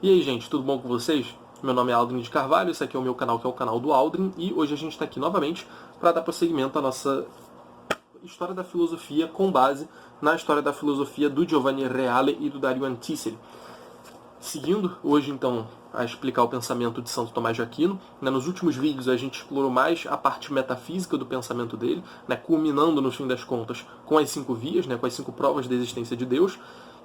E aí, gente, tudo bom com vocês? Meu nome é Aldrin de Carvalho, esse aqui é o meu canal, que é o canal do Aldrin, e hoje a gente está aqui novamente para dar prosseguimento à nossa história da filosofia com base na história da filosofia do Giovanni Reale e do Dario Antiseri. Seguindo hoje, então, a explicar o pensamento de Santo Tomás de Aquino. Nos últimos vídeos a gente explorou mais a parte metafísica do pensamento dele, culminando, no fim das contas, com as 5 vias, com as 5 provas da existência de Deus.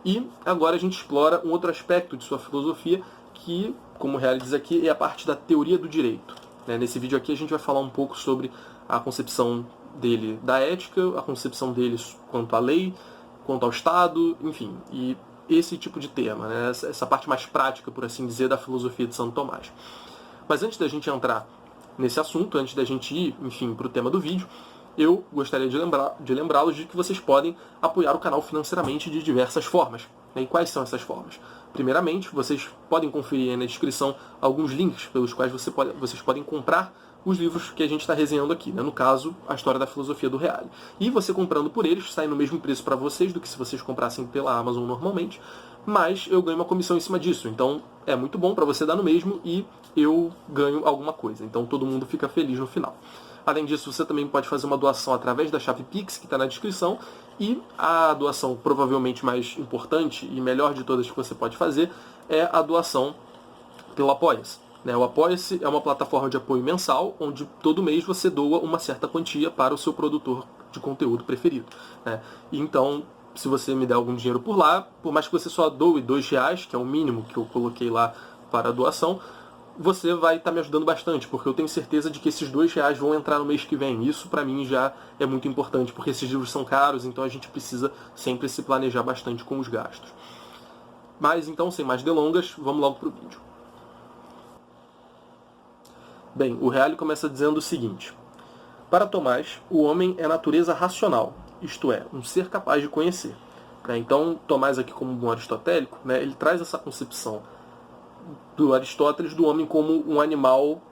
E agora a gente explora um outro aspecto de sua filosofia, que, como o Reale diz aqui, é a parte da teoria do direito. Nesse vídeo aqui a gente vai falar um pouco sobre a concepção dele da ética, a concepção dele quanto à lei, quanto ao Estado, enfim, e esse tipo de tema, essa parte mais prática, por assim dizer, da filosofia de Santo Tomás. Mas antes da gente entrar nesse assunto, antes da gente ir, enfim, para o tema do vídeo, eu gostaria de lembrá-los de que vocês podem apoiar o canal financeiramente de diversas formas. E quais são essas formas? Primeiramente, vocês podem conferir aí na descrição alguns links pelos quais vocês podem comprar os livros que a gente está resenhando aqui, no caso, a História da Filosofia do Reale. E você comprando por eles, sai no mesmo preço para vocês do que se vocês comprassem pela Amazon normalmente, mas eu ganho uma comissão em cima disso. Então é muito bom para você dar no mesmo e eu ganho alguma coisa. Então todo mundo fica feliz no final. Além disso, você também pode fazer uma doação através da chave Pix, que está na descrição, e a doação provavelmente mais importante e melhor de todas que você pode fazer é a doação pelo Apoia-se. O Apoia-se é uma plataforma de apoio mensal, onde todo mês você doa uma certa quantia para o seu produtor de conteúdo preferido. E então, se você me der algum dinheiro por lá, por mais que você só doe R$2, que é o mínimo que eu coloquei lá para a doação, você vai estar me ajudando bastante, porque eu tenho certeza de que esses R$2 vão entrar no mês que vem. Isso, para mim, já é muito importante, porque esses livros são caros, então a gente precisa sempre se planejar bastante com os gastos. Mas, então, sem mais delongas, vamos logo para o vídeo. Bem, o Reale começa dizendo o seguinte: para Tomás, o homem é natureza racional, isto é, um ser capaz de conhecer. Então, Tomás aqui como um bom aristotélico, ele traz essa concepção do Aristóteles do homem como um animal,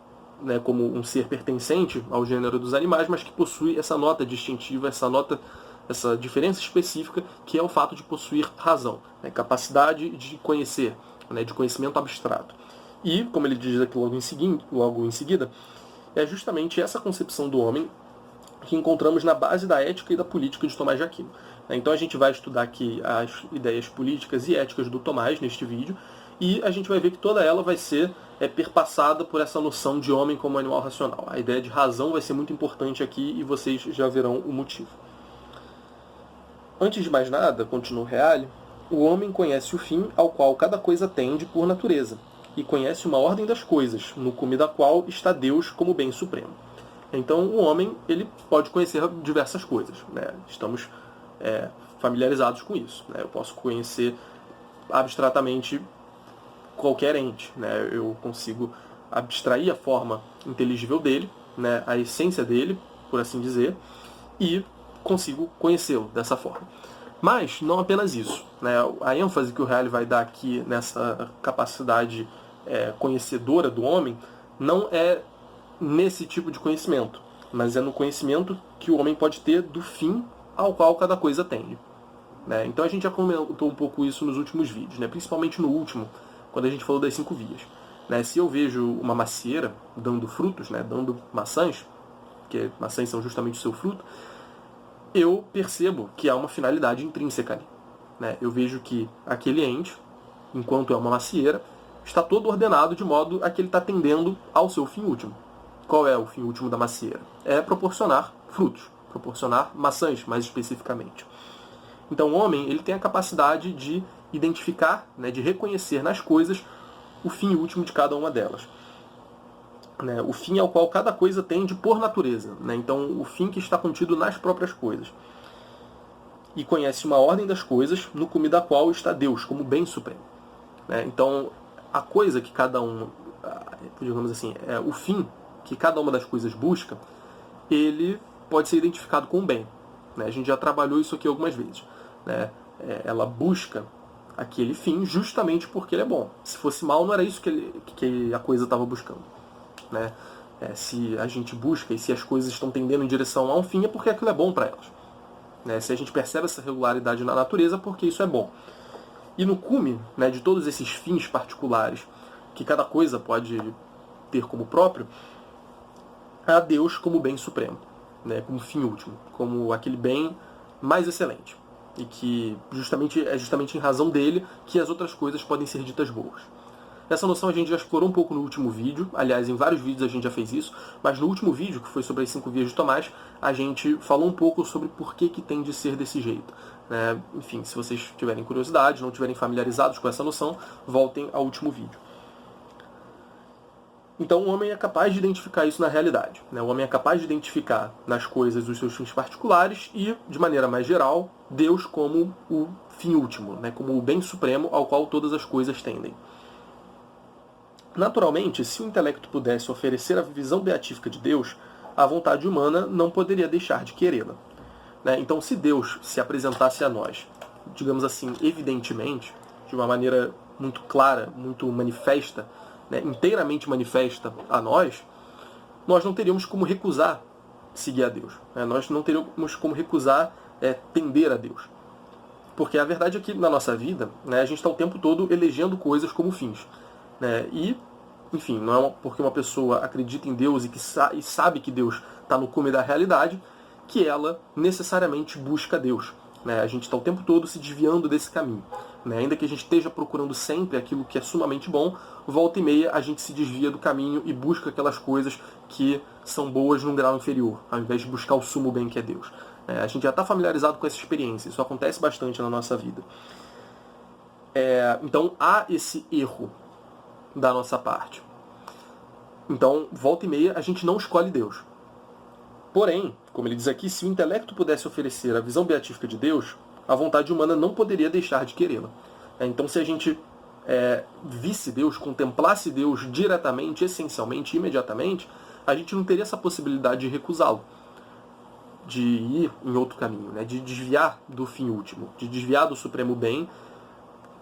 como um ser pertencente ao gênero dos animais, mas que possui essa nota distintiva, essa diferença específica, que é o fato de possuir razão, capacidade de conhecer, de conhecimento abstrato. E, como ele diz aqui logo em seguida, é justamente essa concepção do homem que encontramos na base da ética e da política de Tomás de Aquino. Então a gente vai estudar aqui as ideias políticas e éticas do Tomás neste vídeo, e a gente vai ver que toda ela vai ser perpassada por essa noção de homem como animal racional. A ideia de razão vai ser muito importante aqui e vocês já verão o motivo. Antes de mais nada, continua o Reale, o homem conhece o fim ao qual cada coisa tende por natureza, e conhece uma ordem das coisas, no cume da qual está Deus como bem supremo. Então o homem ele pode conhecer diversas coisas. Estamos familiarizados com isso. Eu posso conhecer abstratamente qualquer ente. Eu consigo abstrair a forma inteligível dele, a essência dele, por assim dizer, e consigo conhecê-lo dessa forma. Mas não apenas isso. A ênfase que o Reale vai dar aqui nessa capacidade conhecedora do homem não é nesse tipo de conhecimento, mas é no conhecimento que o homem pode ter do fim ao qual cada coisa tende. Então a gente já comentou um pouco isso nos últimos vídeos, principalmente no último, quando a gente falou das 5 vias. Se eu vejo uma macieira dando frutos, dando maçãs, que maçãs são justamente o seu fruto, eu percebo que há uma finalidade intrínseca ali. Eu vejo que aquele ente, enquanto é uma macieira, está todo ordenado de modo a que ele está tendendo ao seu fim último. Qual é o fim último da macieira? É proporcionar frutos, proporcionar maçãs, mais especificamente. Então o homem ele tem a capacidade de identificar, de reconhecer nas coisas o fim último de cada uma delas. O fim ao qual cada coisa tende por natureza. Então o fim que está contido nas próprias coisas. E conhece uma ordem das coisas, no cume da qual está Deus, como bem supremo. Então a coisa que cada um, digamos assim, o fim que cada uma das coisas busca, ele pode ser identificado com o bem. A gente já trabalhou isso aqui algumas vezes. Ela busca aquele fim justamente porque ele é bom. Se fosse mal, não era isso que a coisa estava buscando. Se a gente busca e se as coisas estão tendendo em direção a um fim, é porque aquilo é bom para elas. Se a gente percebe essa regularidade na natureza, porque isso é bom. E no cume, né, de todos esses fins particulares que cada coisa pode ter como próprio, há Deus como bem supremo, né, como fim último, como aquele bem mais excelente. E que é justamente em razão dele que as outras coisas podem ser ditas boas. Essa noção a gente já explorou um pouco no último vídeo, aliás, em vários vídeos a gente já fez isso, mas no último vídeo, que foi sobre as 5 vias de Tomás, a gente falou um pouco sobre por que tem de ser desse jeito. Enfim, se vocês tiverem curiosidade, não tiverem familiarizados com essa noção, voltem ao último vídeo. Então o homem é capaz de identificar isso na realidade. O homem é capaz de identificar nas coisas os seus fins particulares e, de maneira mais geral, Deus como o fim último, como o bem supremo ao qual todas as coisas tendem. Naturalmente, se o intelecto pudesse oferecer a visão beatífica de Deus, a vontade humana não poderia deixar de querê-la. Então, se Deus se apresentasse a nós, digamos assim, evidentemente, de uma maneira muito clara, muito manifesta, inteiramente manifesta a nós não teríamos como recusar seguir a Deus. Nós não teríamos como recusar tender a Deus. Porque a verdade é que na nossa vida, a gente está o tempo todo elegendo coisas como fins. E, enfim, não é porque uma pessoa acredita em Deus e sabe que Deus está no cume da realidade que ela necessariamente busca Deus. A gente está o tempo todo se desviando desse caminho. Ainda que a gente esteja procurando sempre aquilo que é sumamente bom, volta e meia a gente se desvia do caminho e busca aquelas coisas que são boas num grau inferior, ao invés de buscar o sumo bem que é Deus. A gente já está familiarizado com essa experiência, isso acontece bastante na nossa vida. Então há esse erro da nossa parte. Então, volta e meia, a gente não escolhe Deus. Porém, como ele diz aqui, se o intelecto pudesse oferecer a visão beatífica de Deus, a vontade humana não poderia deixar de querê-la. Então, se a gente visse Deus, contemplasse Deus diretamente, essencialmente, imediatamente, a gente não teria essa possibilidade de recusá-lo, de ir em outro caminho, de desviar do fim último, de desviar do supremo bem,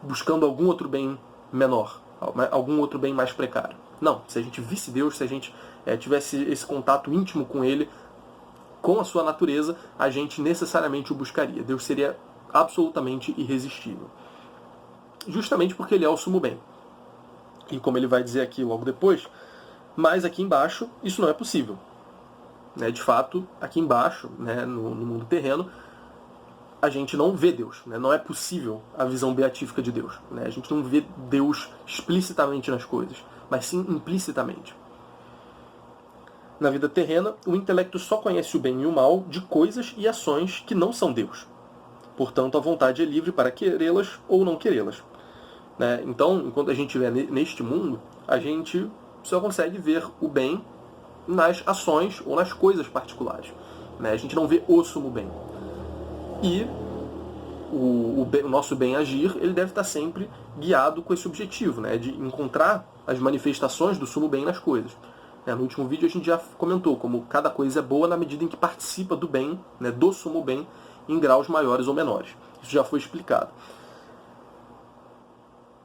buscando algum outro bem menor, algum outro bem mais precário. Não, se a gente visse Deus, se a gente tivesse esse contato íntimo com Ele, com a sua natureza, a gente necessariamente o buscaria. Deus seria absolutamente irresistível. Justamente porque Ele é o sumo bem. E como ele vai dizer aqui logo depois, mas aqui embaixo isso não é possível. De fato, aqui embaixo, no mundo terreno, a gente não vê Deus. Não é possível a visão beatífica de Deus. A gente não vê Deus explicitamente nas coisas, mas sim implicitamente. Na vida terrena, o intelecto só conhece o bem e o mal de coisas e ações que não são Deus. Portanto, a vontade é livre para querê-las ou não querê-las. Então, enquanto a gente estiver neste mundo, a gente só consegue ver o bem nas ações ou nas coisas particulares. A gente não vê o sumo bem. E o nosso bem agir, ele deve estar sempre guiado com esse objetivo, de encontrar as manifestações do sumo bem nas coisas. No último vídeo a gente já comentou como cada coisa é boa na medida em que participa do bem, do sumo bem, em graus maiores ou menores. Isso já foi explicado.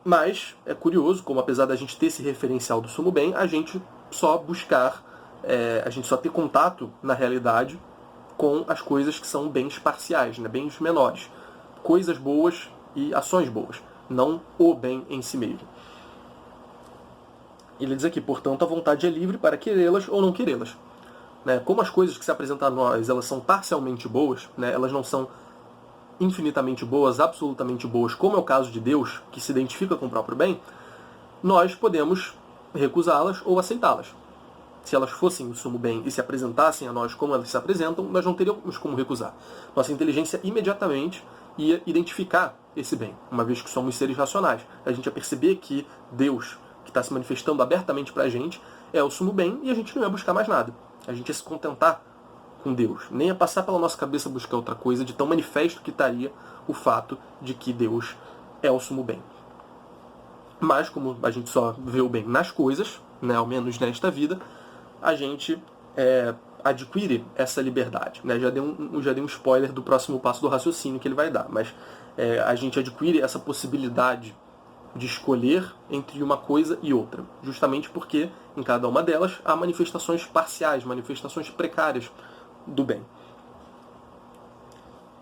Mas é curioso como, apesar da gente ter esse referencial do sumo bem, a gente só ter contato na realidade com as coisas que são bens parciais, bens menores. Coisas boas e ações boas, não o bem em si mesmo. Ele diz aqui, portanto, a vontade é livre para querê-las ou não querê-las. Como as coisas que se apresentam a nós, elas são parcialmente boas, elas não são infinitamente boas, absolutamente boas, como é o caso de Deus, que se identifica com o próprio bem, nós podemos recusá-las ou aceitá-las. Se elas fossem o sumo bem e se apresentassem a nós como elas se apresentam, nós não teríamos como recusar. Nossa inteligência imediatamente ia identificar esse bem, uma vez que somos seres racionais. A gente ia perceber que Deus, que está se manifestando abertamente para a gente, é o sumo bem e a gente não ia buscar mais nada. A gente ia se contentar com Deus. Nem ia passar pela nossa cabeça buscar outra coisa, de tão manifesto que estaria o fato de que Deus é o sumo bem. Mas, como a gente só vê o bem nas coisas, ao menos nesta vida, a gente adquire essa liberdade. Já dei um spoiler do próximo passo do raciocínio que ele vai dar, mas a gente adquire essa possibilidade de escolher entre uma coisa e outra, justamente porque em cada uma delas há manifestações parciais, manifestações precárias do bem.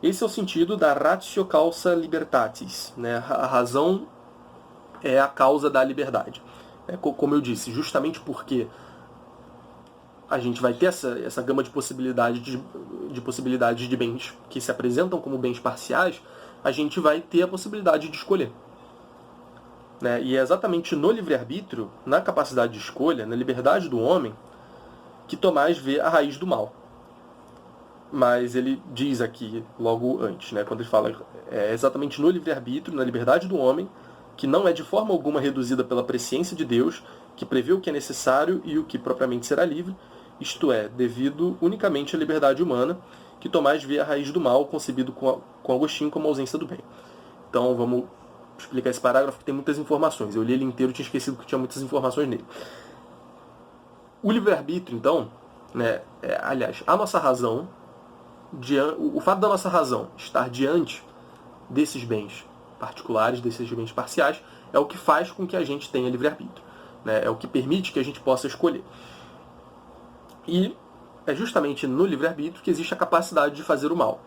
Esse é o sentido da ratio causa libertatis, né? A razão é a causa da liberdade. Como eu disse, justamente porque a gente vai ter essa gama de possibilidades de bens que se apresentam como bens parciais, a gente vai ter a possibilidade de escolher. Né? E é exatamente no livre-arbítrio, na capacidade de escolha, na liberdade do homem, que Tomás vê a raiz do mal. Mas ele diz aqui, logo antes, né, quando ele fala exatamente no livre-arbítrio, na liberdade do homem, que não é de forma alguma reduzida pela presciência de Deus, que prevê o que é necessário e o que propriamente será livre, isto é, devido unicamente à liberdade humana, que Tomás vê a raiz do mal, concebido com Agostinho como ausência do bem. Então vamos explicar esse parágrafo que tem muitas informações. Eu li ele inteiro e tinha esquecido que tinha muitas informações nele. O livre-arbítrio, então, né, aliás, a nossa razão, o fato da nossa razão estar diante desses bens particulares, desses bens parciais, é o que faz com que a gente tenha livre-arbítrio. Né? É o que permite que a gente possa escolher. E é justamente no livre-arbítrio que existe a capacidade de fazer o mal.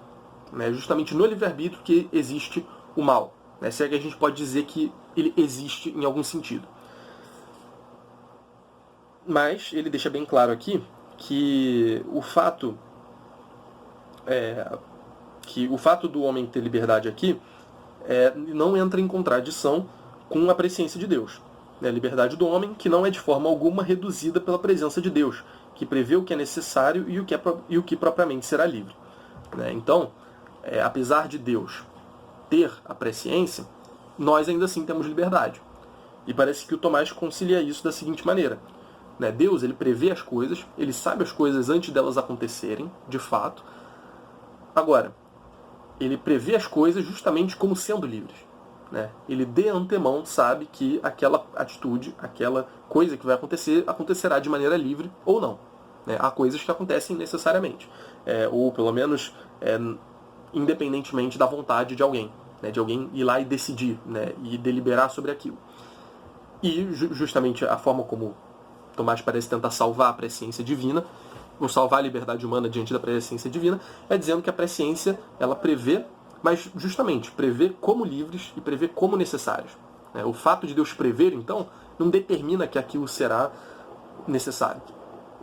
É justamente no livre-arbítrio que existe o mal. Né? Se é que a gente pode dizer que ele existe em algum sentido. Mas ele deixa bem claro aqui que o fato do homem ter liberdade aqui não entra em contradição com a presciência de Deus. A liberdade do homem que não é de forma alguma reduzida pela presença de Deus, que prevê o que é necessário e o que propriamente será livre. Então, apesar de Deus ter a presciência, nós ainda assim temos liberdade. E parece que o Tomás concilia isso da seguinte maneira. Deus, ele prevê as coisas, ele sabe as coisas antes delas acontecerem, de fato. Agora, ele prevê as coisas justamente como sendo livres. Ele de antemão sabe que aquela atitude, aquela coisa que vai acontecer, acontecerá de maneira livre ou não. Há coisas que acontecem necessariamente, ou pelo menos independentemente da vontade de alguém ir lá e decidir, e deliberar sobre aquilo. E justamente a forma como Tomás parece tentar salvar a presciência divina, ou salvar a liberdade humana diante da presciência divina, é dizendo que a presciência ela prevê, mas justamente prevê como livres e prevê como necessários. O fato de Deus prever, então, não determina que aquilo será necessário.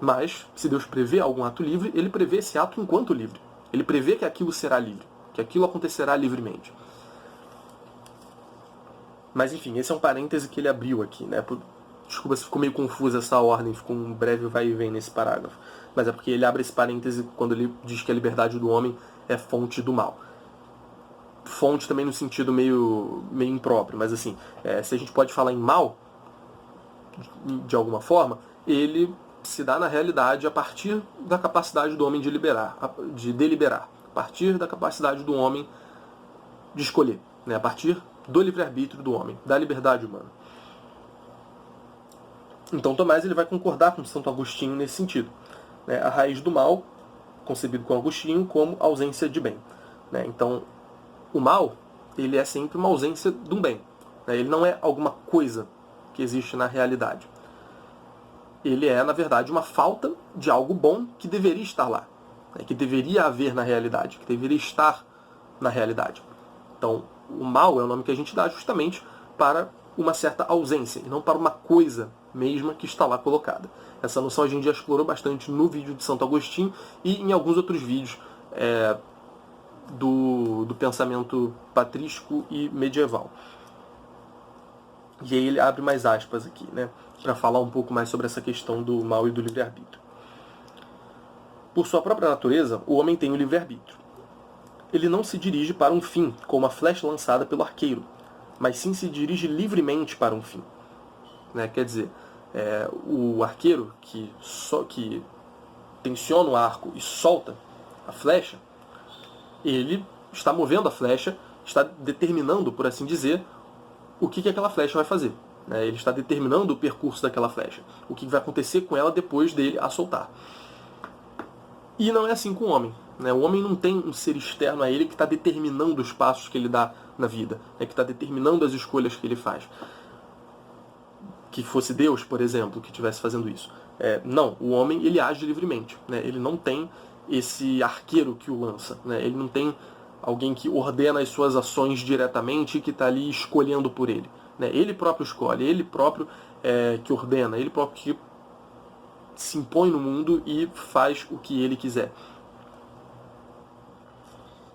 Mas, se Deus prevê algum ato livre, ele prevê esse ato enquanto livre. Ele prevê que aquilo será livre, que aquilo acontecerá livremente. Mas, enfim, esse é um parêntese que ele abriu aqui, Desculpa se ficou meio confusa essa ordem, ficou um breve vai e vem nesse parágrafo. Mas é porque ele abre esse parêntese quando ele diz que a liberdade do homem é fonte do mal. Fonte também no sentido meio impróprio, mas assim, se a gente pode falar em mal, de alguma forma, ele se dá na realidade a partir da capacidade do homem de deliberar, a partir da capacidade do homem de escolher, a partir do livre-arbítrio do homem, da liberdade humana. Então Tomás ele vai concordar com Santo Agostinho nesse sentido. A raiz do mal, concebido com Agostinho como ausência de bem. Então, o mal ele é sempre uma ausência de um bem. Ele não é alguma coisa que existe na realidade. Ele é, na verdade, uma falta de algo bom que deveria estar lá. Que deveria haver na realidade, que deveria estar na realidade. Então, o mal é o nome que a gente dá justamente para uma certa ausência, e não para uma coisa mesma que está lá colocada. Essa noção a gente já explorou bastante no vídeo de Santo Agostinho e em alguns outros vídeos do pensamento patrístico e medieval. E aí ele abre mais aspas aqui, para falar um pouco mais sobre essa questão do mal e do livre-arbítrio. Por sua própria natureza, o homem tem o livre-arbítrio. Ele não se dirige para um fim, como a flecha lançada pelo arqueiro, mas sim se dirige livremente para um fim. Quer dizer, o arqueiro que tensiona o arco e solta a flecha, ele está movendo a flecha, está determinando, por assim dizer, o que aquela flecha vai fazer. Ele está determinando o percurso daquela flecha, o que vai acontecer com ela depois dele a soltar. E não é assim com o homem. O homem não tem um ser externo a ele que está determinando os passos que ele dá na vida, que está determinando as escolhas que ele faz. Que fosse Deus, por exemplo, que estivesse fazendo isso. Não, o homem ele age livremente. Ele não tem esse arqueiro que o lança. Ele não tem alguém que ordena as suas ações diretamente e que está ali escolhendo por ele. Né? Ele próprio escolhe, ele próprio que ordena, ele próprio que se impõe no mundo e faz o que ele quiser.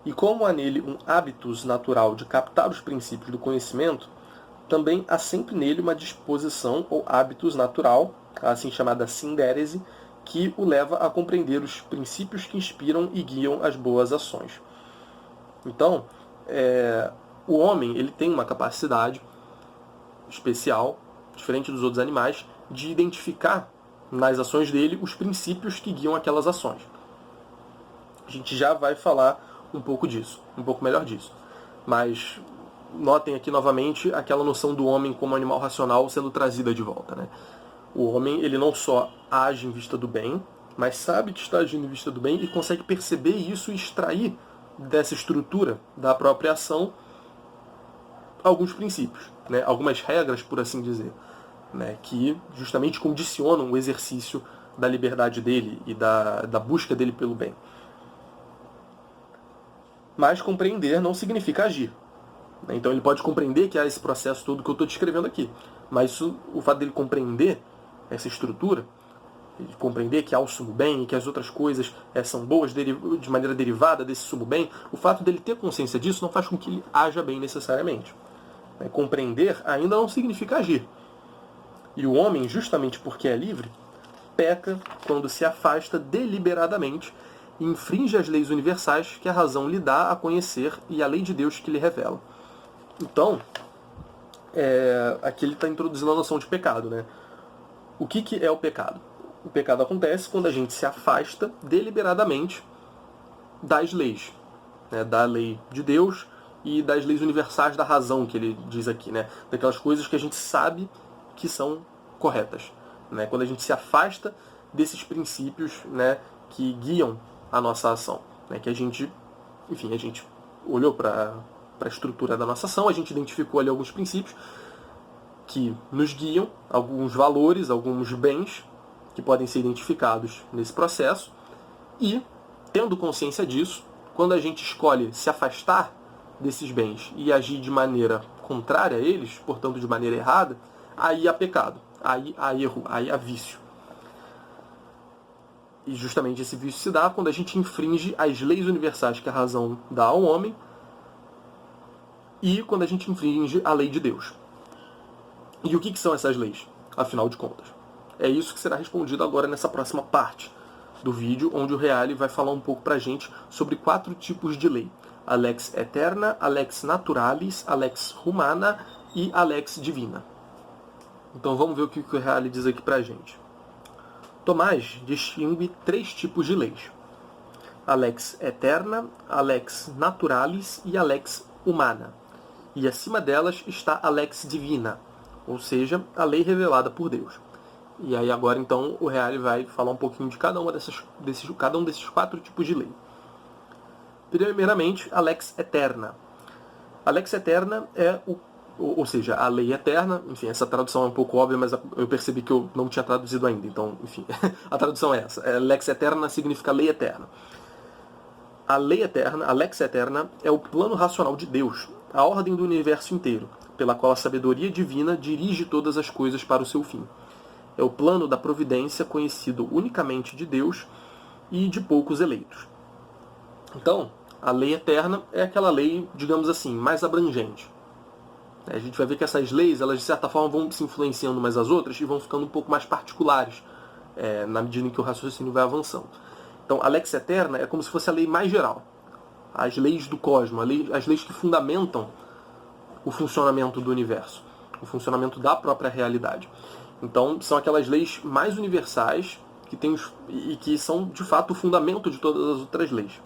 E como há nele um hábitus natural de captar os princípios do conhecimento, também há sempre nele uma disposição ou hábitus natural, assim chamada sindérese, que o leva a compreender os princípios que inspiram e guiam as boas ações. Então, o homem ele tem uma capacidade especial, diferente dos outros animais, de identificar nas ações dele os princípios que guiam aquelas ações. A gente já vai falar um pouco disso, um pouco melhor disso. Mas notem aqui novamente aquela noção do homem como animal racional sendo trazida de volta. Né? O homem ele não só age em vista do bem, mas sabe que está agindo em vista do bem e consegue perceber isso e extrair dessa estrutura da própria ação alguns princípios, né? Algumas regras, por assim dizer, né? Que justamente condicionam o exercício da liberdade dele e da busca dele pelo bem. Mas compreender não significa agir. Então ele pode compreender que há esse processo todo que eu estou descrevendo aqui. Mas o fato dele compreender essa estrutura, de compreender que há o sumo bem e que as outras coisas são boas de maneira derivada desse sumo bem, o fato dele ter consciência disso não faz com que ele haja bem necessariamente. Compreender ainda não significa agir. E o homem, justamente porque é livre, peca quando se afasta deliberadamente e infringe as leis universais que a razão lhe dá a conhecer e a lei de Deus que lhe revela. Então, aqui ele está introduzindo a noção de pecado. Né? O que é o pecado? O pecado acontece quando a gente se afasta deliberadamente das leis, né? Da lei de Deus e das leis universais da razão, que ele diz aqui, né? Daquelas coisas que a gente sabe que são corretas. Né? Quando a gente se afasta desses princípios, né, que guiam a nossa ação. Né? Que a gente olhou para a estrutura da nossa ação, a gente identificou ali alguns princípios que nos guiam, alguns valores, alguns bens que podem ser identificados nesse processo, e, tendo consciência disso, quando a gente escolhe se afastar desses bens e agir de maneira contrária a eles, portanto de maneira errada, aí há pecado, aí há erro, aí há vício. E justamente esse vício se dá quando a gente infringe as leis universais que a razão dá ao homem e quando a gente infringe a lei de Deus. E o que são essas leis, afinal de contas? É isso que será respondido agora nessa próxima parte do vídeo, onde o Reale vai falar um pouco pra gente sobre 4 tipos de lei. A lex eterna, a lex naturalis, a lex humana e a lex divina. Então vamos ver o que o Reale diz aqui pra gente. Tomás distingue 3 tipos de leis. A lex eterna, a lex naturalis e a lex humana. E acima delas está a lex divina, ou seja, a lei revelada por Deus. E aí agora então o Reale vai falar um pouquinho de cada um desses 4 tipos de lei. Primeiramente, a lex eterna. A lex eterna ou seja, a lei eterna. Enfim, essa tradução é um pouco óbvia, mas eu percebi que eu não tinha traduzido ainda. Então, enfim, a tradução é essa. Lex eterna significa lei eterna. A lei eterna, a lex eterna, é o plano racional de Deus, a ordem do universo inteiro, pela qual a sabedoria divina dirige todas as coisas para o seu fim. É o plano da providência conhecido unicamente de Deus e de poucos eleitos. Então, a lei eterna é aquela lei, digamos assim, mais abrangente. A gente vai ver que essas leis, elas de certa forma vão se influenciando umas às outras e vão ficando um pouco mais particulares, na medida em que o raciocínio vai avançando. Então, a lex eterna é como se fosse a lei mais geral. As leis do cosmos, as leis que fundamentam o funcionamento do universo, o funcionamento da própria realidade. Então, são aquelas leis mais universais e que são, de fato, o fundamento de todas as outras leis.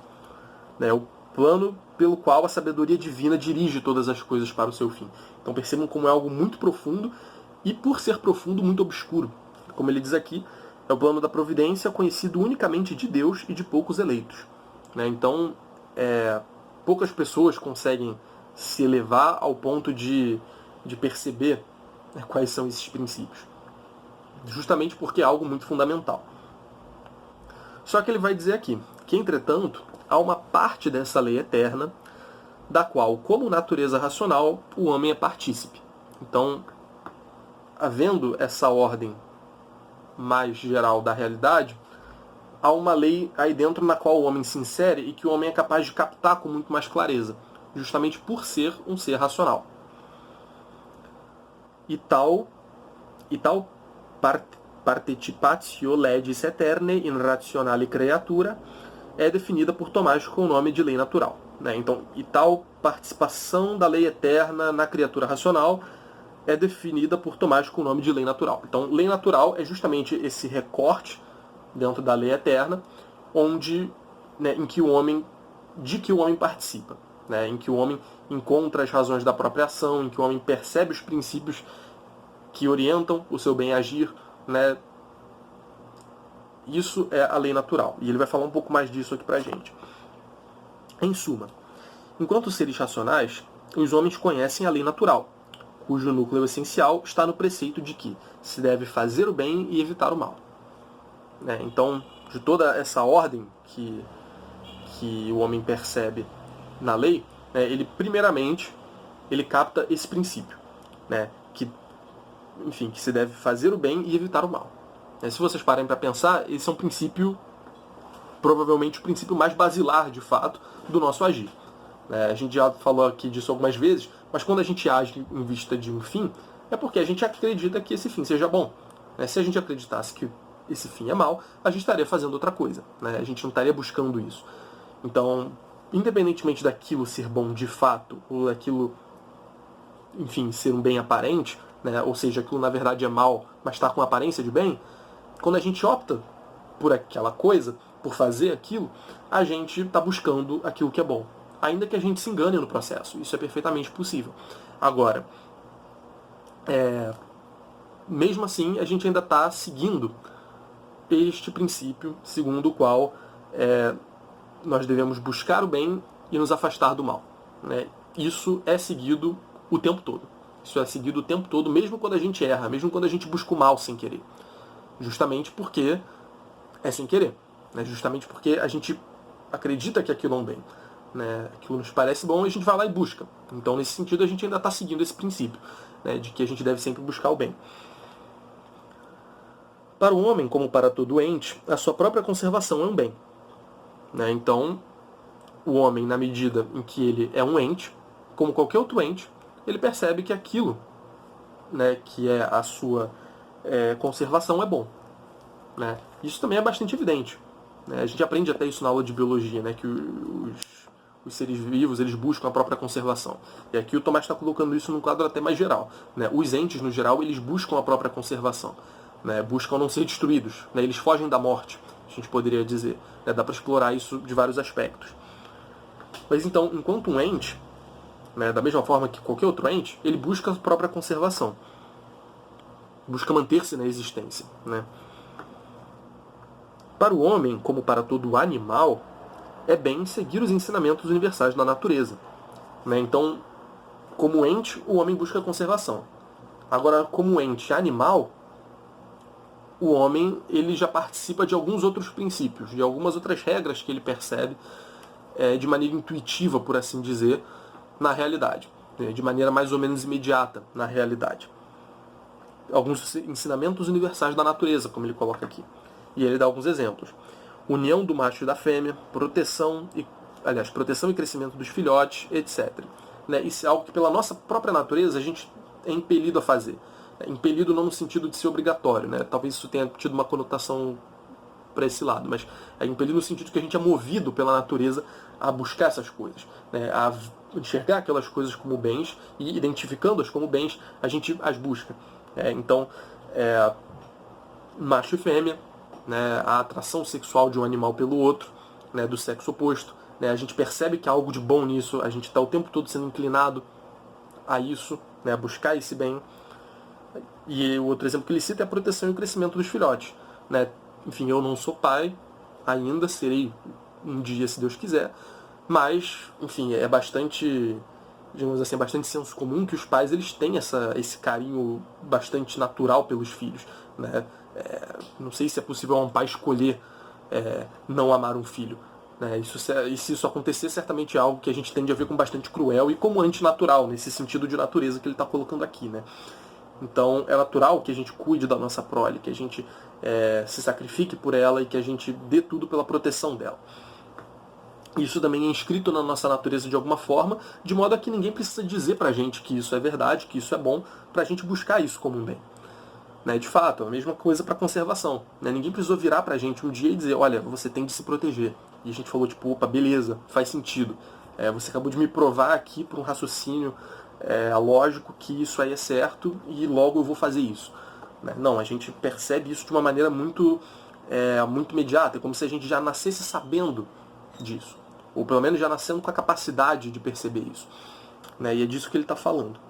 É o plano pelo qual a sabedoria divina dirige todas as coisas para o seu fim. Então percebam como é algo muito profundo e, por ser profundo, muito obscuro. Como ele diz aqui, é o plano da providência conhecido unicamente de Deus e de poucos eleitos. Então, poucas pessoas conseguem se elevar ao ponto de perceber quais são esses princípios. Justamente porque é algo muito fundamental. Só que ele vai dizer aqui que, entretanto, há uma parte dessa lei eterna da qual, como natureza racional, o homem é partícipe. Então, havendo essa ordem mais geral da realidade, há uma lei aí dentro na qual o homem se insere e que o homem é capaz de captar com muito mais clareza, justamente por ser um ser racional. E tal participatio legis aeternae in rationale creatura é definida por Tomás com o nome de lei natural. Então, e tal participação da lei eterna na criatura racional é definida por Tomás com o nome de lei natural. Então, lei natural é justamente esse recorte dentro da lei eterna, em que o homem participa, em que o homem encontra as razões da própria ação, em que o homem percebe os princípios que orientam o seu bem agir, Isso é a lei natural. E ele vai falar um pouco mais disso aqui pra gente. Em suma, enquanto seres racionais, os homens conhecem a lei natural, cujo núcleo essencial está no preceito de que se deve fazer o bem e evitar o mal. Então, de toda essa ordem que o homem percebe na lei, ele primeiramente ele capta esse princípio, que se deve fazer o bem e evitar o mal. Se vocês parem para pensar, esse é um princípio, provavelmente o princípio mais basilar, de fato, do nosso agir. A gente já falou aqui disso algumas vezes, mas quando a gente age em vista de um fim, é porque a gente acredita que esse fim seja bom. Se a gente acreditasse que esse fim é mau, a gente estaria fazendo outra coisa. A gente não estaria buscando isso. Então, independentemente daquilo ser bom de fato, ou daquilo, ser um bem aparente, ou seja, aquilo na verdade é mal, mas está com aparência de bem, quando a gente opta por aquela coisa, por fazer aquilo, a gente está buscando aquilo que é bom. Ainda que a gente se engane no processo. Isso é perfeitamente possível. Agora, mesmo assim, a gente ainda está seguindo este princípio segundo o qual nós devemos buscar o bem e nos afastar do mal. Isso é seguido o tempo todo. Isso é seguido o tempo todo, mesmo quando a gente erra, mesmo quando a gente busca o mal sem querer. Justamente porque é sem querer. Justamente porque a gente acredita que aquilo é um bem. Aquilo nos parece bom e a gente vai lá e busca. Então, nesse sentido, a gente ainda está seguindo esse princípio, de que a gente deve sempre buscar o bem. Para o homem, como para todo ente, a sua própria conservação é um bem. Então, o homem, na medida em que ele é um ente, como qualquer outro ente, ele percebe que aquilo, que é a sua conservação, é bom. Isso também é bastante evidente. A gente aprende até isso na aula de biologia, que os seres vivos eles buscam a própria conservação. E aqui o Tomás está colocando isso num quadro até mais geral. Os entes, no geral, eles buscam a própria conservação. Buscam não ser destruídos. Eles fogem da morte, a gente poderia dizer. Dá para explorar isso de vários aspectos. Mas então, enquanto um ente, da mesma forma que qualquer outro ente, ele busca a própria conservação. Busca manter-se na existência. Para o homem, como para todo animal, é bem seguir os ensinamentos universais da natureza. Então, como ente, o homem busca a conservação. Agora, como ente animal, o homem ele já participa de alguns outros princípios, de algumas outras regras que ele percebe de maneira intuitiva, por assim dizer, na realidade. De maneira mais ou menos imediata na realidade. Alguns ensinamentos universais da natureza, como ele coloca aqui. E ele dá alguns exemplos. União do macho e da fêmea, proteção e crescimento dos filhotes, etc. Isso é algo que pela nossa própria natureza a gente é impelido a fazer. Impelido não no sentido de ser obrigatório, talvez isso tenha tido uma conotação para esse lado, mas é impelido no sentido que a gente é movido pela natureza a buscar essas coisas, a enxergar aquelas coisas como bens e identificando-as como bens, a gente as busca. Então, macho e fêmea, a atração sexual de um animal pelo outro, do sexo oposto, a gente percebe que há algo de bom nisso, a gente está o tempo todo sendo inclinado a isso, a buscar esse bem. E o outro exemplo que ele cita é a proteção e o crescimento dos filhotes. Enfim, eu não sou pai, ainda serei um dia, se Deus quiser, mas, enfim, é bastante, digamos assim, bastante senso comum que os pais eles têm esse carinho bastante natural pelos filhos. Não sei se é possível a um pai escolher não amar um filho, Né? E se isso acontecer, certamente é algo que a gente tende a ver como bastante cruel e como antinatural, nesse sentido de natureza que ele está colocando aqui. Né? Então é natural que a gente cuide da nossa prole, que a gente se sacrifique por ela e que a gente dê tudo pela proteção dela. Isso também é inscrito na nossa natureza de alguma forma, de modo a que ninguém precisa dizer pra gente que isso é verdade, que isso é bom, pra gente buscar isso como um bem. Né? De fato, é a mesma coisa para conservação. Né? Ninguém precisou virar pra gente um dia e dizer, olha, você tem de se proteger. E a gente falou, tipo, opa, beleza, faz sentido. Você acabou de me provar aqui por um raciocínio lógico que isso aí é certo e logo eu vou fazer isso. Né? Não, a gente percebe isso de uma maneira muito imediata, é como se a gente já nascesse sabendo disso. Ou pelo menos já nascendo com a capacidade de perceber isso. Né? E é disso que ele está falando.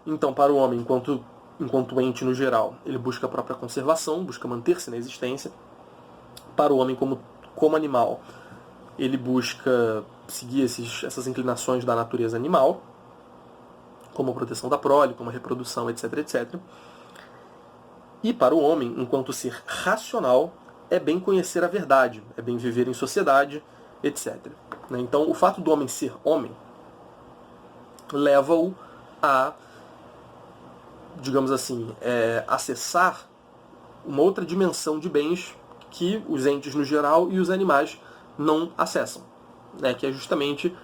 Então, para o homem, enquanto ente no geral, ele busca a própria conservação, busca manter-se na existência. Para o homem como animal, ele busca seguir essas inclinações da natureza animal, como a proteção da prole, como a reprodução, etc, etc. E para o homem, enquanto ser racional, é bem conhecer a verdade, é bem viver em sociedade, etc. Então, o fato do homem ser homem leva-o a, digamos assim, acessar uma outra dimensão de bens que os entes no geral e os animais não acessam, né? Que é justamente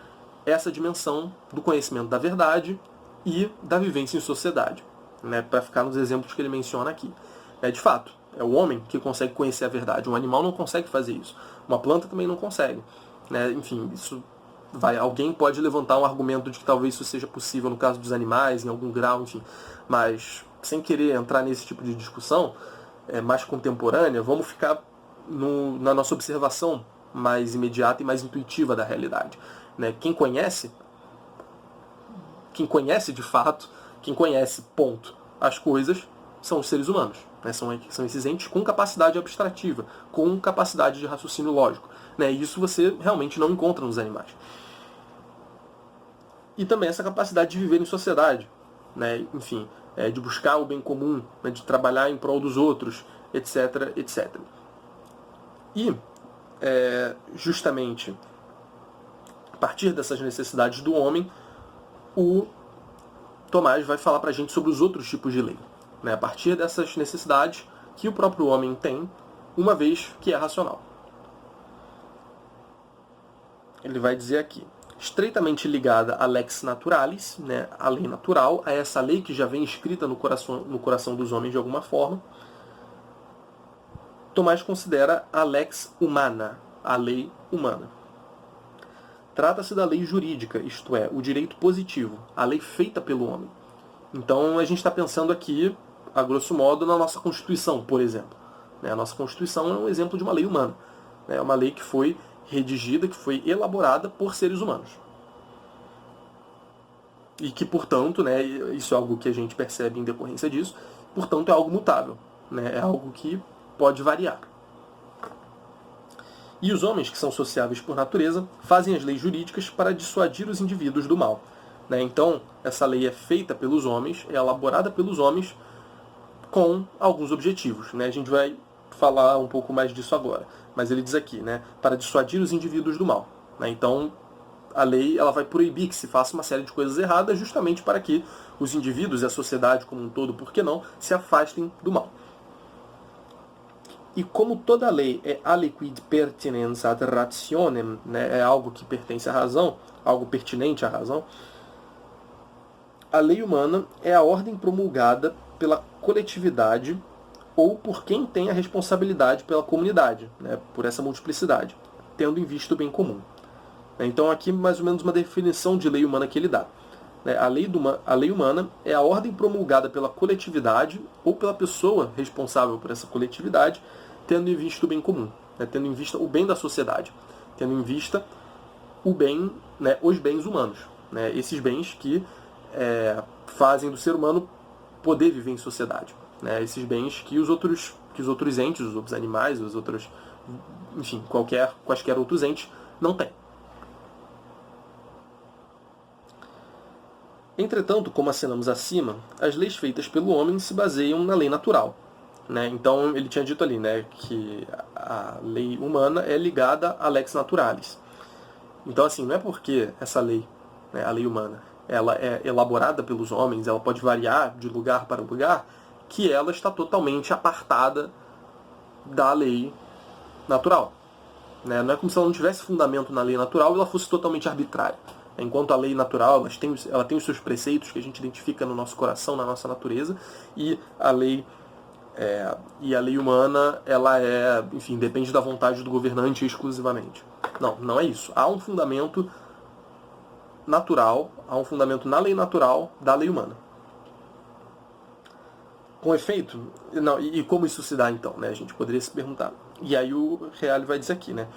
essa dimensão do conhecimento da verdade e da vivência em sociedade, né? Para ficar nos exemplos que ele menciona aqui. De fato, é o homem que consegue conhecer a verdade. Um animal não consegue fazer isso. Uma planta também não consegue. Né? Enfim, alguém pode levantar um argumento de que talvez isso seja possível no caso dos animais, em algum grau, enfim. Mas, sem querer entrar nesse tipo de discussão mais contemporânea, vamos ficar na nossa observação mais imediata e mais intuitiva da realidade. Né? Quem conhece de fato, quem conhece, ponto, as coisas, são os seres humanos. Né? São esses entes com capacidade abstrativa, com capacidade de raciocínio lógico. Né? E isso você realmente não encontra nos animais. E também essa capacidade de viver em sociedade. Né? Enfim, de buscar o bem comum, né? De trabalhar em prol dos outros, etc, etc. E, justamente, a partir dessas necessidades do homem, o Tomás vai falar para a gente sobre os outros tipos de lei. Né? A partir dessas necessidades que o próprio homem tem, uma vez que é racional. Ele vai dizer aqui, estreitamente ligada à lex naturalis, né? A lei natural, a essa lei que já vem escrita no coração dos homens de alguma forma, Tomás considera a lex humana, a lei humana. Trata-se da lei jurídica, isto é, o direito positivo, a lei feita pelo homem. Então a gente está pensando aqui, a grosso modo, na nossa Constituição, por exemplo. A nossa Constituição é um exemplo de uma lei humana. É uma lei que foi redigida, que foi elaborada por seres humanos. E que, portanto, né, isso é algo que a gente percebe em decorrência disso, portanto é algo mutável. Né, é algo que pode variar. E os homens, que são sociáveis por natureza, fazem as leis jurídicas para dissuadir os indivíduos do mal. Né? Então, essa lei é feita pelos homens, é elaborada pelos homens com alguns objetivos. Né? A gente vai falar um pouco mais disso agora. Mas ele diz aqui, né, para dissuadir os indivíduos do mal. Né? Então, a lei ela vai proibir que se faça uma série de coisas erradas justamente para que os indivíduos e a sociedade como um todo, por que não, se afastem do mal. E como toda lei é aliquid pertinens ad rationem, né, é algo que pertence à razão, algo pertinente à razão, a lei humana é a ordem promulgada pela coletividade ou por quem tem a responsabilidade pela comunidade, né, por essa multiplicidade, tendo em vista o bem comum. Então aqui mais ou menos uma definição de lei humana que ele dá. A lei humana é a ordem promulgada pela coletividade ou pela pessoa responsável por essa coletividade, tendo em vista o bem comum, né, tendo em vista o bem da sociedade, tendo em vista o bem, né, os bens humanos, né, esses bens que fazem do ser humano poder viver em sociedade, né, esses bens que os outros entes, os outros animais, os outros, enfim, quaisquer outros entes não têm. Entretanto, como assinamos acima, as leis feitas pelo homem se baseiam na lei natural, né? Então ele tinha dito ali, né, que a lei humana é ligada à lex naturalis. Então assim, não é porque essa lei, né, a lei humana, ela é elaborada pelos homens, ela pode variar de lugar para lugar, que ela está totalmente apartada da lei natural. Né? Não é como se ela não tivesse fundamento na lei natural e ela fosse totalmente arbitrária. Enquanto a lei natural ela tem os seus preceitos que a gente identifica no nosso coração, na nossa natureza, e a lei humana, ela enfim, depende da vontade do governante exclusivamente. Não, não é isso. Há um fundamento natural, há um fundamento na lei natural da lei humana. Com efeito, não, e como isso se dá então, né? A gente poderia se perguntar. E aí o Reale vai dizer aqui, né?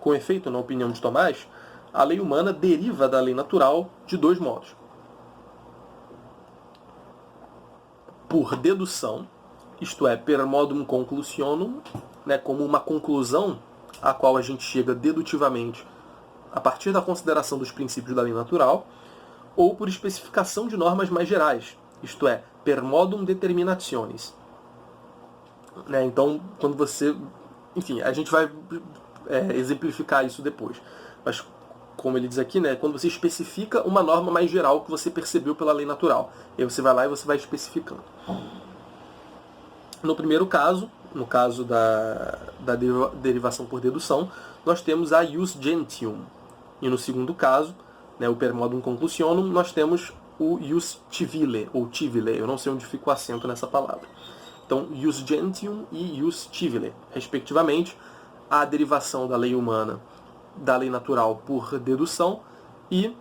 Com efeito, na opinião de Tomás, a lei humana deriva da lei natural de dois modos. Por dedução, isto é, per modum conclusionum, né, como uma conclusão a qual a gente chega dedutivamente a partir da consideração dos princípios da lei natural, ou por especificação de normas mais gerais, isto é, per modum determinationis. Né, então, quando você... Enfim, a gente vai exemplificar isso depois. Mas, como ele diz aqui, né, quando você especifica uma norma mais geral que você percebeu pela lei natural. E aí você vai lá e você vai especificando. No primeiro caso, no caso da derivação por dedução, nós temos a ius gentium. E no segundo caso, né, o per modum conclusionum, nós temos o ius civile, ou civile. Eu não sei onde fica o acento nessa palavra. Então, ius gentium e ius civile, respectivamente, a derivação da lei humana da lei natural por dedução e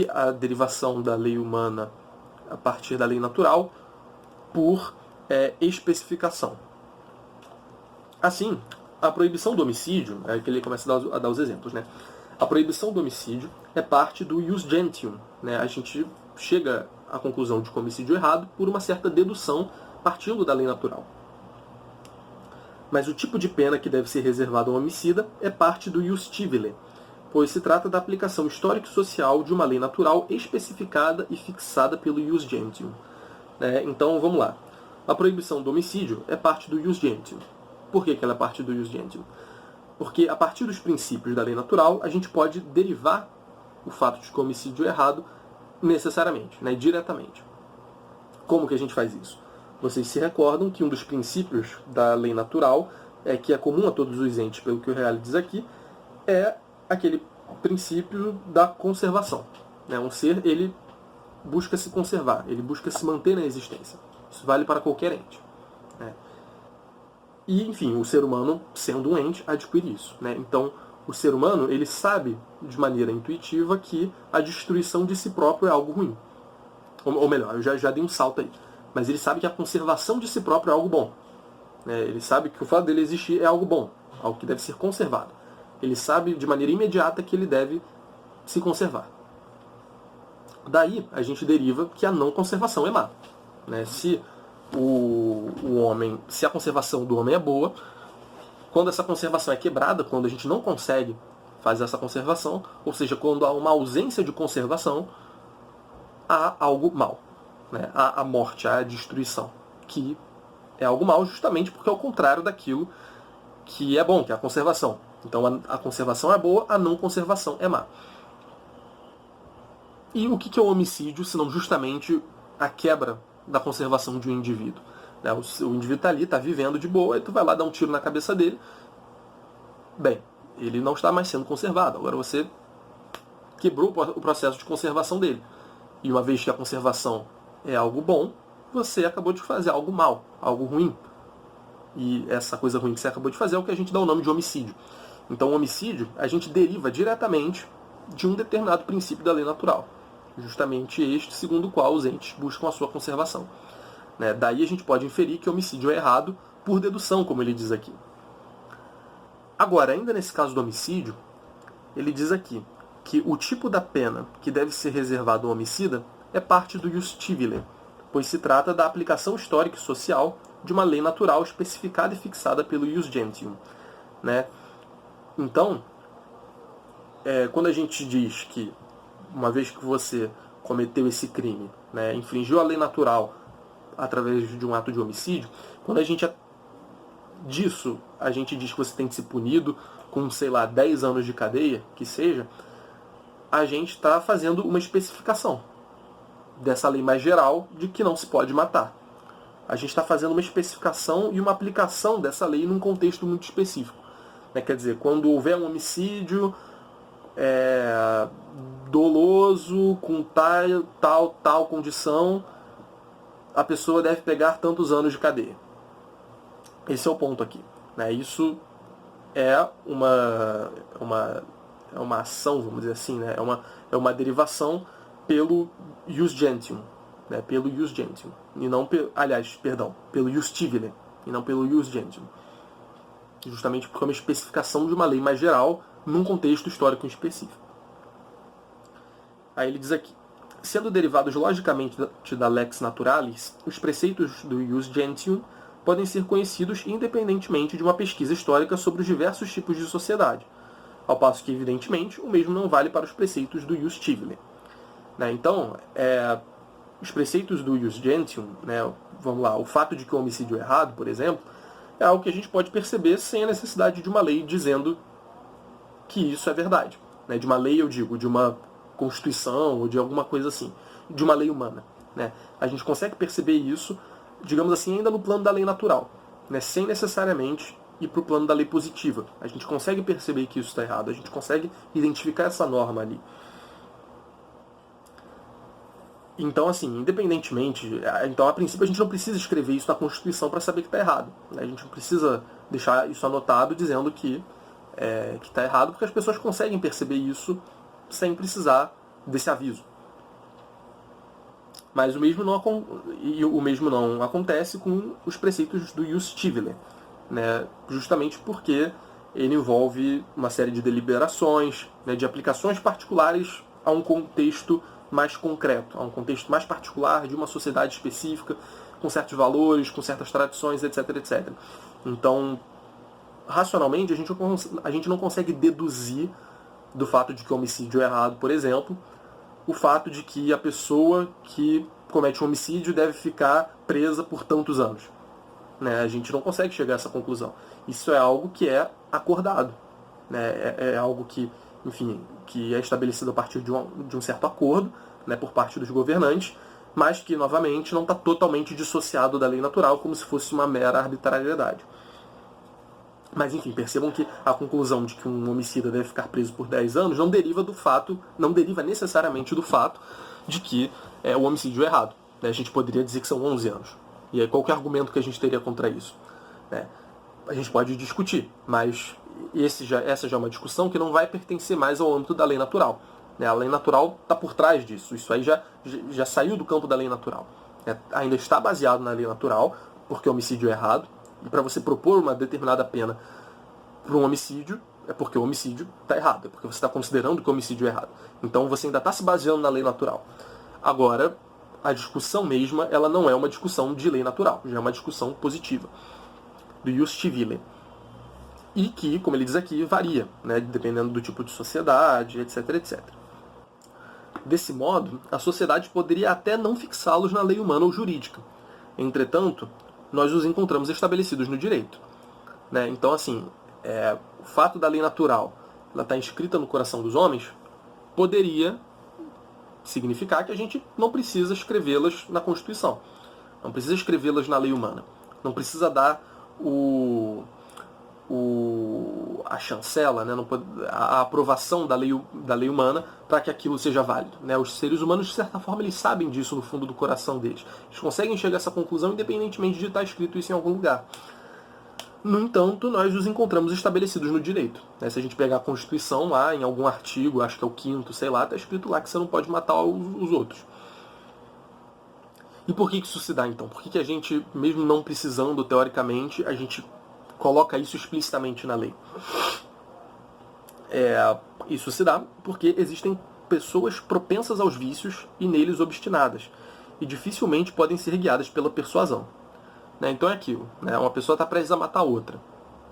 a derivação da lei humana a partir da lei natural por especificação. Assim, a proibição do homicídio, é que ele começa a dar os exemplos, né? A proibição do homicídio é parte do ius gentium, né? A gente chega à conclusão de que o homicídio é errado por uma certa dedução partindo da lei natural. Mas o tipo de pena que deve ser reservado ao homicida é parte do ius civile, pois se trata da aplicação histórica e social de uma lei natural especificada e fixada pelo ius gentium. Então, vamos lá. A proibição do homicídio é parte do ius gentium. Por que ela é parte do ius gentium? Porque a partir dos princípios da lei natural, a gente pode derivar o fato de que o homicídio é errado necessariamente, né, diretamente. Como que a gente faz isso? Vocês se recordam que um dos princípios da lei natural, que é comum a todos os entes, pelo que o Reale diz aqui, é aquele princípio da conservação. Um ser, ele busca se conservar, ele busca se manter na existência. Isso vale para qualquer ente. E, enfim, o ser humano, sendo um ente, adquire isso. Então, o ser humano, ele sabe de maneira intuitiva que a destruição de si próprio é algo ruim. Ou melhor, eu já dei um salto aí. Mas ele sabe que a conservação de si próprio é algo bom. Ele sabe que o fato dele existir é algo bom, algo que deve ser conservado. Ele sabe de maneira imediata que ele deve se conservar. Daí a gente deriva que a não conservação é má. Se a conservação do homem é boa, quando essa conservação é quebrada, quando a gente não consegue fazer essa conservação, ou seja, quando há uma ausência de conservação, há algo mal. Há a morte, há a destruição, que é algo mal justamente porque é o contrário daquilo que é bom, que é a conservação. Então a conservação é boa, a não conservação é má. E o que é o homicídio, senão justamente a quebra da conservação de um indivíduo? O indivíduo está ali, está vivendo de boa, e tu vai lá dar um tiro na cabeça dele. Bem, ele não está mais sendo conservado. Agora você quebrou o processo de conservação dele. E uma vez que a conservação é algo bom, você acabou de fazer algo mal, algo ruim. E essa coisa ruim que você acabou de fazer é o que a gente dá o nome de homicídio. Então o homicídio a gente deriva diretamente de um determinado princípio da lei natural. Justamente este segundo o qual os entes buscam a sua conservação. Daí a gente pode inferir que o homicídio é errado por dedução, como ele diz aqui. Agora, ainda nesse caso do homicídio, ele diz aqui que o tipo da pena que deve ser reservado ao homicida é parte do ius civile, pois se trata da aplicação histórica e social de uma lei natural especificada e fixada pelo ius gentium. Então, quando a gente diz que, uma vez que você cometeu esse crime, infringiu a lei natural, através de um ato de homicídio, quando a gente diz que você tem que ser punido com, sei lá, 10 anos de cadeia, que seja, a gente está fazendo uma especificação dessa lei mais geral de que não se pode matar. A gente está fazendo uma especificação e uma aplicação dessa lei num contexto muito específico. Quer dizer, quando houver um homicídio doloso, com tal condição, a pessoa deve pegar tantos anos de cadeia. Esse é o ponto aqui. Isso é uma ação, vamos dizer assim, né? É uma derivação pelo jus gentium, né? Pelo jus gentium, e não pelo justivile, e não pelo jus gentium. Justamente porque é uma especificação de uma lei mais geral num contexto histórico específico. Aí ele diz aqui: sendo derivados logicamente da lex naturalis, os preceitos do jus gentium podem ser conhecidos independentemente de uma pesquisa histórica sobre os diversos tipos de sociedade, ao passo que, evidentemente, o mesmo não vale para os preceitos do jus civile. Então, os preceitos do jus gentium, vamos lá, o fato de que o homicídio é errado, por exemplo, é algo que a gente pode perceber sem a necessidade de uma lei dizendo que isso é verdade. De uma lei, eu digo, de uma constituição ou de alguma coisa assim, de uma lei humana. A gente consegue perceber isso, digamos assim, ainda no plano da lei natural, sem necessariamente ir para o plano da lei positiva. A gente consegue perceber que isso está errado, a gente consegue identificar essa norma ali. Então, assim, independentemente... Então, a princípio, a gente não precisa escrever isso na Constituição para saber que está errado. A gente não precisa deixar isso anotado dizendo que está errado, porque as pessoas conseguem perceber isso sem precisar desse aviso. Mas o mesmo não acontece com os preceitos do jus civile, justamente porque ele envolve uma série de deliberações, de aplicações particulares a um contexto mais concreto, a um contexto mais particular de uma sociedade específica, com certos valores, com certas tradições, etc, etc. Então, racionalmente, a gente não consegue deduzir do fato de que o homicídio é errado, por exemplo, o fato de que a pessoa que comete um homicídio deve ficar presa por tantos anos. A gente não consegue chegar a essa conclusão. Isso é algo que é acordado. É algo que, enfim, que é estabelecido a partir de um certo acordo, por parte dos governantes, mas que, novamente, não está totalmente dissociado da lei natural, como se fosse uma mera arbitrariedade. Mas, enfim, percebam que a conclusão de que um homicida deve ficar preso por 10 anos não deriva necessariamente do fato de que o homicídio é errado. A gente poderia dizer que são 11 anos. E aí, qual que é o argumento que a gente teria contra isso? A gente pode discutir, mas essa já é uma discussão que não vai pertencer mais ao âmbito da lei natural. A lei natural está por trás disso. Isso aí já saiu do campo da lei natural. Ainda está baseado na lei natural, porque o homicídio é errado. E para você propor uma determinada pena para um homicídio, é porque o homicídio está errado. É porque você está considerando que o homicídio é errado. Então você ainda está se baseando na lei natural. Agora, a discussão mesma, ela não é uma discussão de lei natural. Já é uma discussão positiva. Do jus civile. E que, como ele diz aqui, varia, dependendo do tipo de sociedade, etc, etc. Desse modo, a sociedade poderia até não fixá-los na lei humana ou jurídica. Entretanto, nós os encontramos estabelecidos no direito. Então, assim, o fato da lei natural ela estar inscrita no coração dos homens poderia significar que a gente não precisa escrevê-las na Constituição. Não precisa escrevê-las na lei humana. Não precisa dar a chancela, a aprovação da lei humana para que aquilo seja válido. Os seres humanos, de certa forma, eles sabem disso no fundo do coração deles. Eles conseguem chegar a essa conclusão independentemente de estar escrito isso em algum lugar. No entanto, nós os encontramos estabelecidos no direito. Se a gente pegar a Constituição lá, em algum artigo, acho que é o 5º, sei lá, está escrito lá que você não pode matar os outros. E por que isso se dá, então? Por que a gente, mesmo não precisando, teoricamente, a gente coloca isso explicitamente na lei? Isso se dá porque existem pessoas propensas aos vícios e neles obstinadas, e dificilmente podem ser guiadas pela persuasão. Então é aquilo. Uma pessoa está prestes a matar outra.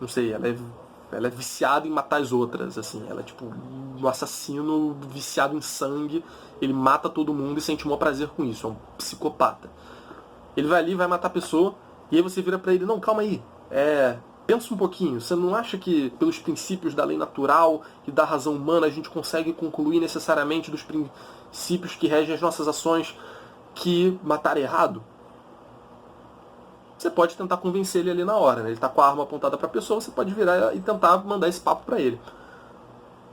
Não sei, ela é viciada em matar as outras. Assim, ela é tipo um assassino viciado em sangue. Ele mata todo mundo e sente o maior prazer com isso. É um psicopata. Ele vai ali, vai matar a pessoa, e aí você vira pra ele, não, calma aí, pensa um pouquinho, você não acha que pelos princípios da lei natural e da razão humana a gente consegue concluir necessariamente dos princípios que regem as nossas ações que matar é errado? Você pode tentar convencer ele ali na hora, né? Ele tá com a arma apontada pra pessoa, você pode virar e tentar mandar esse papo pra ele.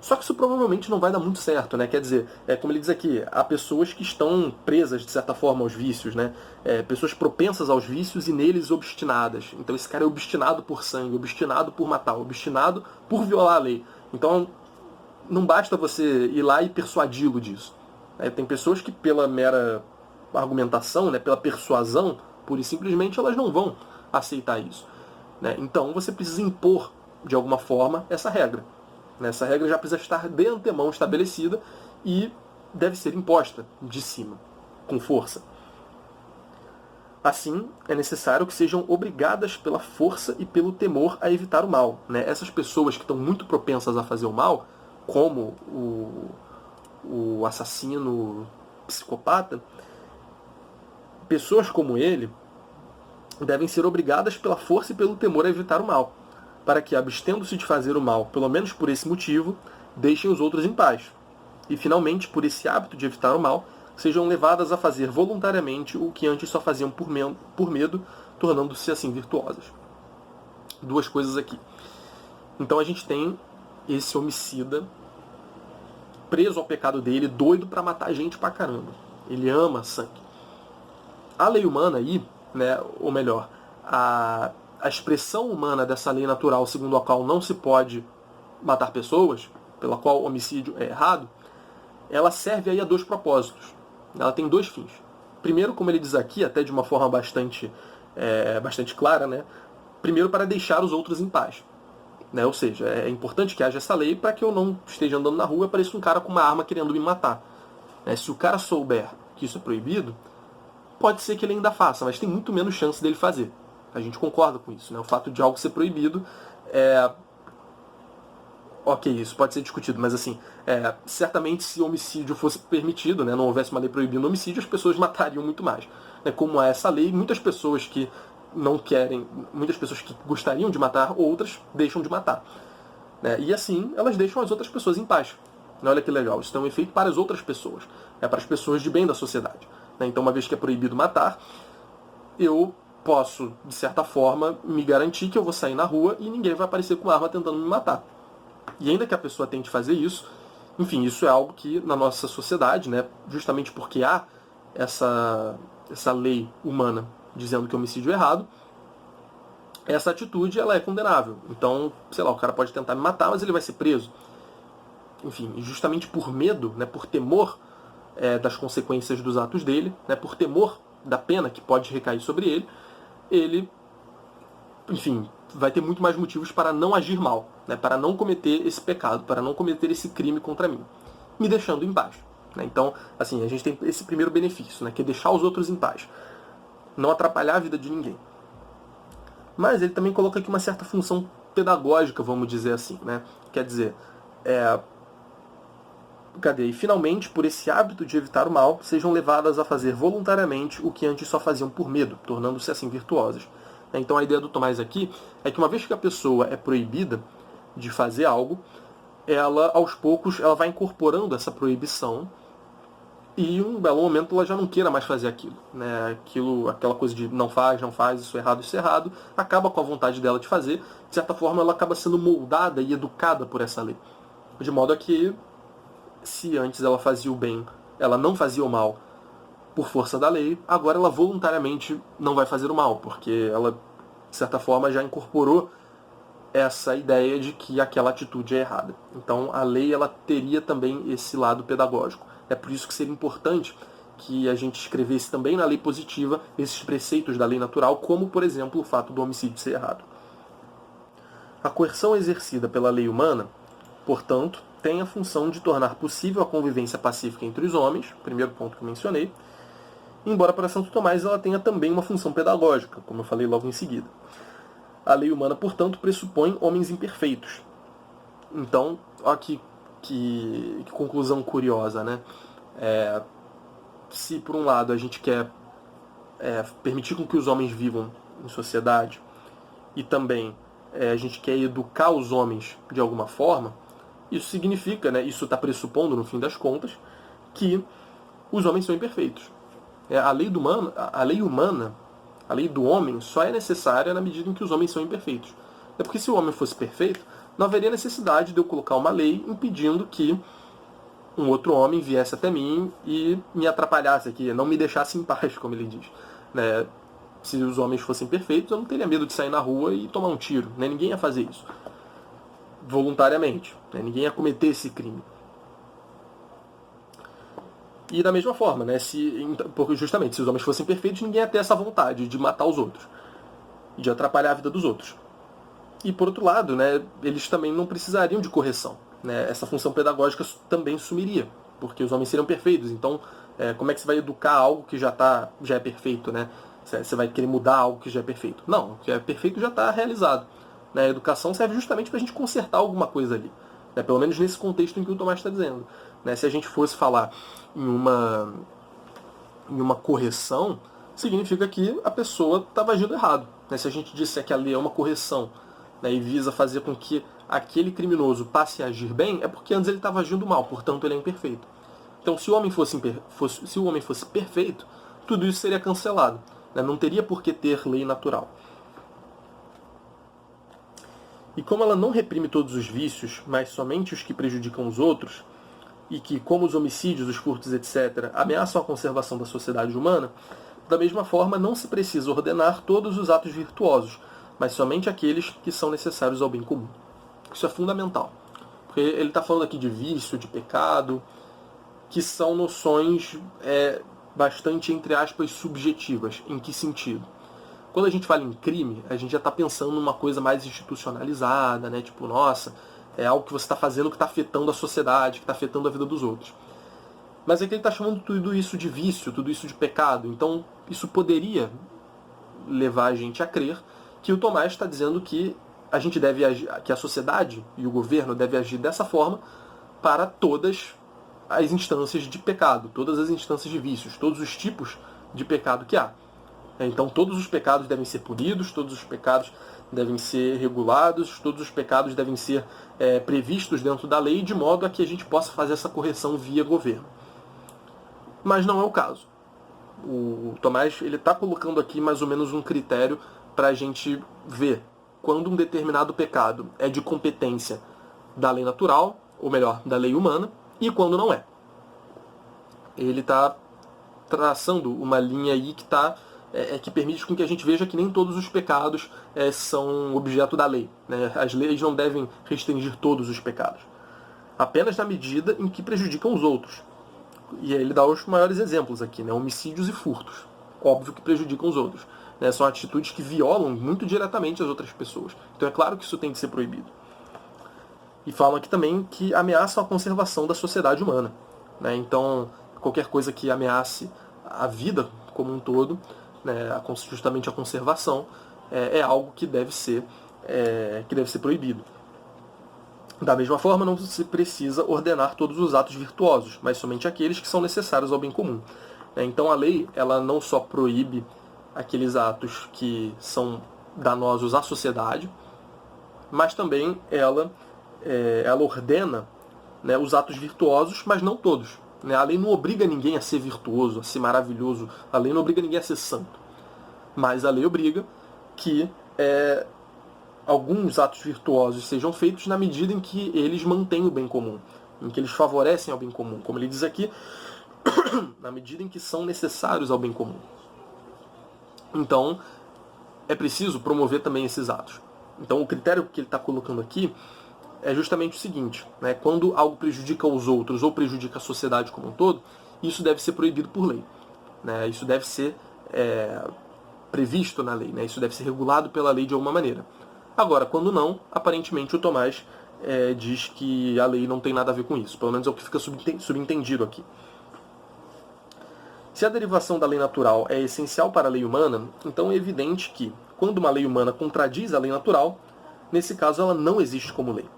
Só que isso provavelmente não vai dar muito certo, né? Quer dizer, como ele diz aqui, há pessoas que estão presas, de certa forma, aos vícios, né? Pessoas propensas aos vícios e neles obstinadas. Então esse cara é obstinado por sangue, obstinado por matar, obstinado por violar a lei. Então não basta você ir lá e persuadi-lo disso. Tem pessoas que pela mera argumentação, né, pela persuasão, pura e simplesmente elas não vão aceitar isso, né? Então você precisa impor, de alguma forma, essa regra. Essa regra já precisa estar de antemão estabelecida e deve ser imposta de cima, com força. Assim, é necessário que sejam obrigadas pela força e pelo temor a evitar o mal, né? Essas pessoas que estão muito propensas a fazer o mal, como o assassino psicopata, pessoas como ele devem ser obrigadas pela força e pelo temor a evitar o mal, para que, abstendo-se de fazer o mal, pelo menos por esse motivo, deixem os outros em paz. E, finalmente, por esse hábito de evitar o mal, sejam levadas a fazer voluntariamente o que antes só faziam por medo, tornando-se assim virtuosas. Duas coisas aqui. Então a gente tem esse homicida preso ao pecado dele, doido para matar gente pra caramba. Ele ama sangue. A lei humana aí, né, ou melhor, a expressão humana dessa lei natural segundo a qual não se pode matar pessoas, pela qual o homicídio é errado, ela serve aí a dois propósitos. Ela tem dois fins. Primeiro, como ele diz aqui, até de uma forma bastante clara, né? Primeiro, para deixar os outros em paz. Né? Ou seja, é importante que haja essa lei para que eu não esteja andando na rua e apareça um cara com uma arma querendo me matar. Se o cara souber que isso é proibido, pode ser que ele ainda faça, mas tem muito menos chance dele fazer. A gente concorda com isso, né? O fato de algo ser proibido ok, isso pode ser discutido, mas assim, certamente se o homicídio fosse permitido, né, não houvesse uma lei proibindo o homicídio, as pessoas matariam muito mais. Como há essa lei, muitas pessoas que não querem, muitas pessoas que gostariam de matar, outras deixam de matar. E assim, elas deixam as outras pessoas em paz. Olha que legal, isso tem um efeito para as outras pessoas, para as pessoas de bem da sociedade. Então, uma vez que é proibido matar, eu posso, de certa forma, me garantir que eu vou sair na rua e ninguém vai aparecer com arma tentando me matar. E ainda que a pessoa tente fazer isso, enfim, isso é algo que na nossa sociedade, né, justamente porque há essa lei humana dizendo que o homicídio é errado, essa atitude ela é condenável. Então, sei lá, o cara pode tentar me matar, mas ele vai ser preso. Enfim, justamente por medo, né, por temor das consequências dos atos dele, né, por temor da pena que pode recair sobre ele, enfim, vai ter muito mais motivos para não agir mal, né, para não cometer esse pecado, para não cometer esse crime contra mim, me deixando em paz. Então, assim, a gente tem esse primeiro benefício, né, que é deixar os outros em paz, não atrapalhar a vida de ninguém. Mas ele também coloca aqui uma certa função pedagógica, vamos dizer assim, né? Quer dizer, E finalmente, por esse hábito de evitar o mal, sejam levadas a fazer voluntariamente o que antes só faziam por medo, tornando-se assim virtuosas. Então a ideia do Tomás aqui é que uma vez que a pessoa é proibida de fazer algo, ela, aos poucos, ela vai incorporando essa proibição e em um belo momento ela já não queira mais fazer aquilo. Né? Aquela coisa de não faz, isso é errado, acaba com a vontade dela de fazer. De certa forma, ela acaba sendo moldada e educada por essa lei. De modo a que, se antes ela fazia o bem, ela não fazia o mal por força da lei, agora ela voluntariamente não vai fazer o mal, porque ela, de certa forma, já incorporou essa ideia de que aquela atitude é errada. Então a lei ela teria também esse lado pedagógico. É por isso que seria importante que a gente escrevesse também na lei positiva esses preceitos da lei natural, como, por exemplo, o fato do homicídio ser errado. A coerção exercida pela lei humana, portanto, tem a função de tornar possível a convivência pacífica entre os homens, primeiro ponto que eu mencionei, embora para Santo Tomás ela tenha também uma função pedagógica, como eu falei logo em seguida. A lei humana, portanto, pressupõe homens imperfeitos. Então, olha que conclusão curiosa, né? Se por um lado a gente quer permitir com que os homens vivam em sociedade e também a gente quer educar os homens de alguma forma, isso significa, né, isso está pressupondo, no fim das contas, que os homens são imperfeitos. A lei humana, a lei do homem, só é necessária na medida em que os homens são imperfeitos. É porque se o homem fosse perfeito, não haveria necessidade de eu colocar uma lei impedindo que um outro homem viesse até mim e me atrapalhasse aqui, não me deixasse em paz, como ele diz. Né? Se os homens fossem perfeitos, eu não teria medo de sair na rua e tomar um tiro. Né? Ninguém ia fazer isso voluntariamente. Né? Ninguém ia cometer esse crime. E da mesma forma, né? Porque justamente, se os homens fossem perfeitos, ninguém ia ter essa vontade de matar os outros, de atrapalhar a vida dos outros. E por outro lado, né, eles também não precisariam de correção. Né? Essa função pedagógica também sumiria, porque os homens seriam perfeitos. Então, como é que você vai educar algo que já é perfeito? Né? Você vai querer mudar algo que já é perfeito? Não, o que é perfeito já está realizado. Né? A educação serve justamente para a gente consertar alguma coisa ali. Né? Pelo menos nesse contexto em que o Tomás está dizendo. Né? Se a gente fosse falar em uma correção, significa que a pessoa estava agindo errado. Né? Se a gente disser que a lei é uma correção, né, e visa fazer com que aquele criminoso passe a agir bem, é porque antes ele estava agindo mal, portanto ele é imperfeito. Então se o homem fosse perfeito, tudo isso seria cancelado. Né? Não teria por que ter lei natural. E como ela não reprime todos os vícios, mas somente os que prejudicam os outros, e que, como os homicídios, os furtos, etc., ameaçam a conservação da sociedade humana, da mesma forma não se precisa ordenar todos os atos virtuosos, mas somente aqueles que são necessários ao bem comum. Isso é fundamental. Porque ele está falando aqui de vício, de pecado, que são noções bastante, entre aspas, subjetivas. Em que sentido? Quando a gente fala em crime, a gente já está pensando numa coisa mais institucionalizada, né? Tipo, nossa, é algo que você está fazendo que está afetando a sociedade, que está afetando a vida dos outros. Mas é que ele está chamando tudo isso de vício, tudo isso de pecado. Então, isso poderia levar a gente a crer que o Tomás está dizendo que a gente deve agir, que a sociedade e o governo devem agir dessa forma para todas as instâncias de pecado, todas as instâncias de vícios, todos os tipos de pecado que há. Então todos os pecados devem ser punidos, todos os pecados devem ser regulados, todos os pecados devem ser previstos dentro da lei, de modo a que a gente possa fazer essa correção via governo. Mas não é o caso. O Tomás está colocando aqui mais ou menos um critério para a gente ver quando um determinado pecado é de competência da lei natural, ou melhor, da lei humana, e quando não é. Ele está traçando uma linha aí que permite com que a gente veja que nem todos os pecados são objeto da lei. Né? As leis não devem restringir todos os pecados, apenas na medida em que prejudicam os outros. E ele dá os maiores exemplos aqui, né? Homicídios e furtos. Óbvio que prejudicam os outros. Né? São atitudes que violam muito diretamente as outras pessoas. Então é claro que isso tem que ser proibido. E falam aqui também que ameaçam a conservação da sociedade humana. Né? Então, qualquer coisa que ameace a vida como um todo, né? Justamente a conservação, é algo que deve ser proibido. Da mesma forma, não se precisa ordenar todos os atos virtuosos, mas somente aqueles que são necessários ao bem comum. Então a lei ela não só proíbe aqueles atos que são danosos à sociedade, mas também ela ordena, né, os atos virtuosos, mas não todos. Né? A lei não obriga ninguém a ser virtuoso, a ser maravilhoso. A lei não obriga ninguém a ser santo. Mas a lei obriga que alguns atos virtuosos sejam feitos na medida em que eles mantêm o bem comum, em que eles favorecem ao bem comum. Como ele diz aqui, na medida em que são necessários ao bem comum. Então, é preciso promover também esses atos. Então, o critério que ele está colocando aqui é justamente o seguinte, né? Quando algo prejudica os outros ou prejudica a sociedade como um todo, isso deve ser proibido por lei. Né? Isso deve ser previsto na lei, né? Isso deve ser regulado pela lei de alguma maneira. Agora, quando não, aparentemente o Tomás diz que a lei não tem nada a ver com isso. Pelo menos é o que fica subentendido aqui. Se a derivação da lei natural é essencial para a lei humana, então é evidente que, quando uma lei humana contradiz a lei natural, nesse caso ela não existe como lei.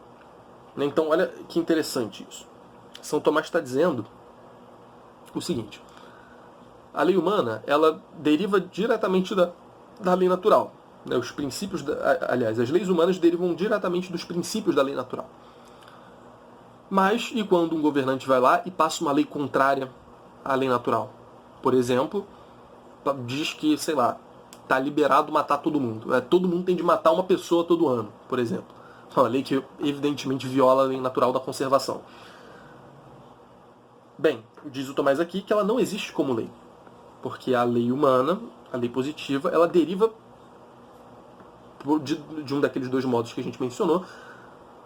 Então, olha que interessante isso. São Tomás está dizendo o seguinte: A lei humana, ela deriva diretamente da lei natural. Né? Os princípios, aliás, as leis humanas derivam diretamente dos princípios da lei natural. Mas, e quando um governante vai lá e passa uma lei contrária à lei natural? Por exemplo, diz que, sei lá, está liberado matar todo mundo. Todo mundo tem de matar uma pessoa todo ano, por exemplo. Uma lei que evidentemente viola a lei natural da conservação. Bem, diz o Tomás aqui que ela não existe como lei. Porque a lei humana, a lei positiva, ela deriva de um daqueles dois modos que a gente mencionou,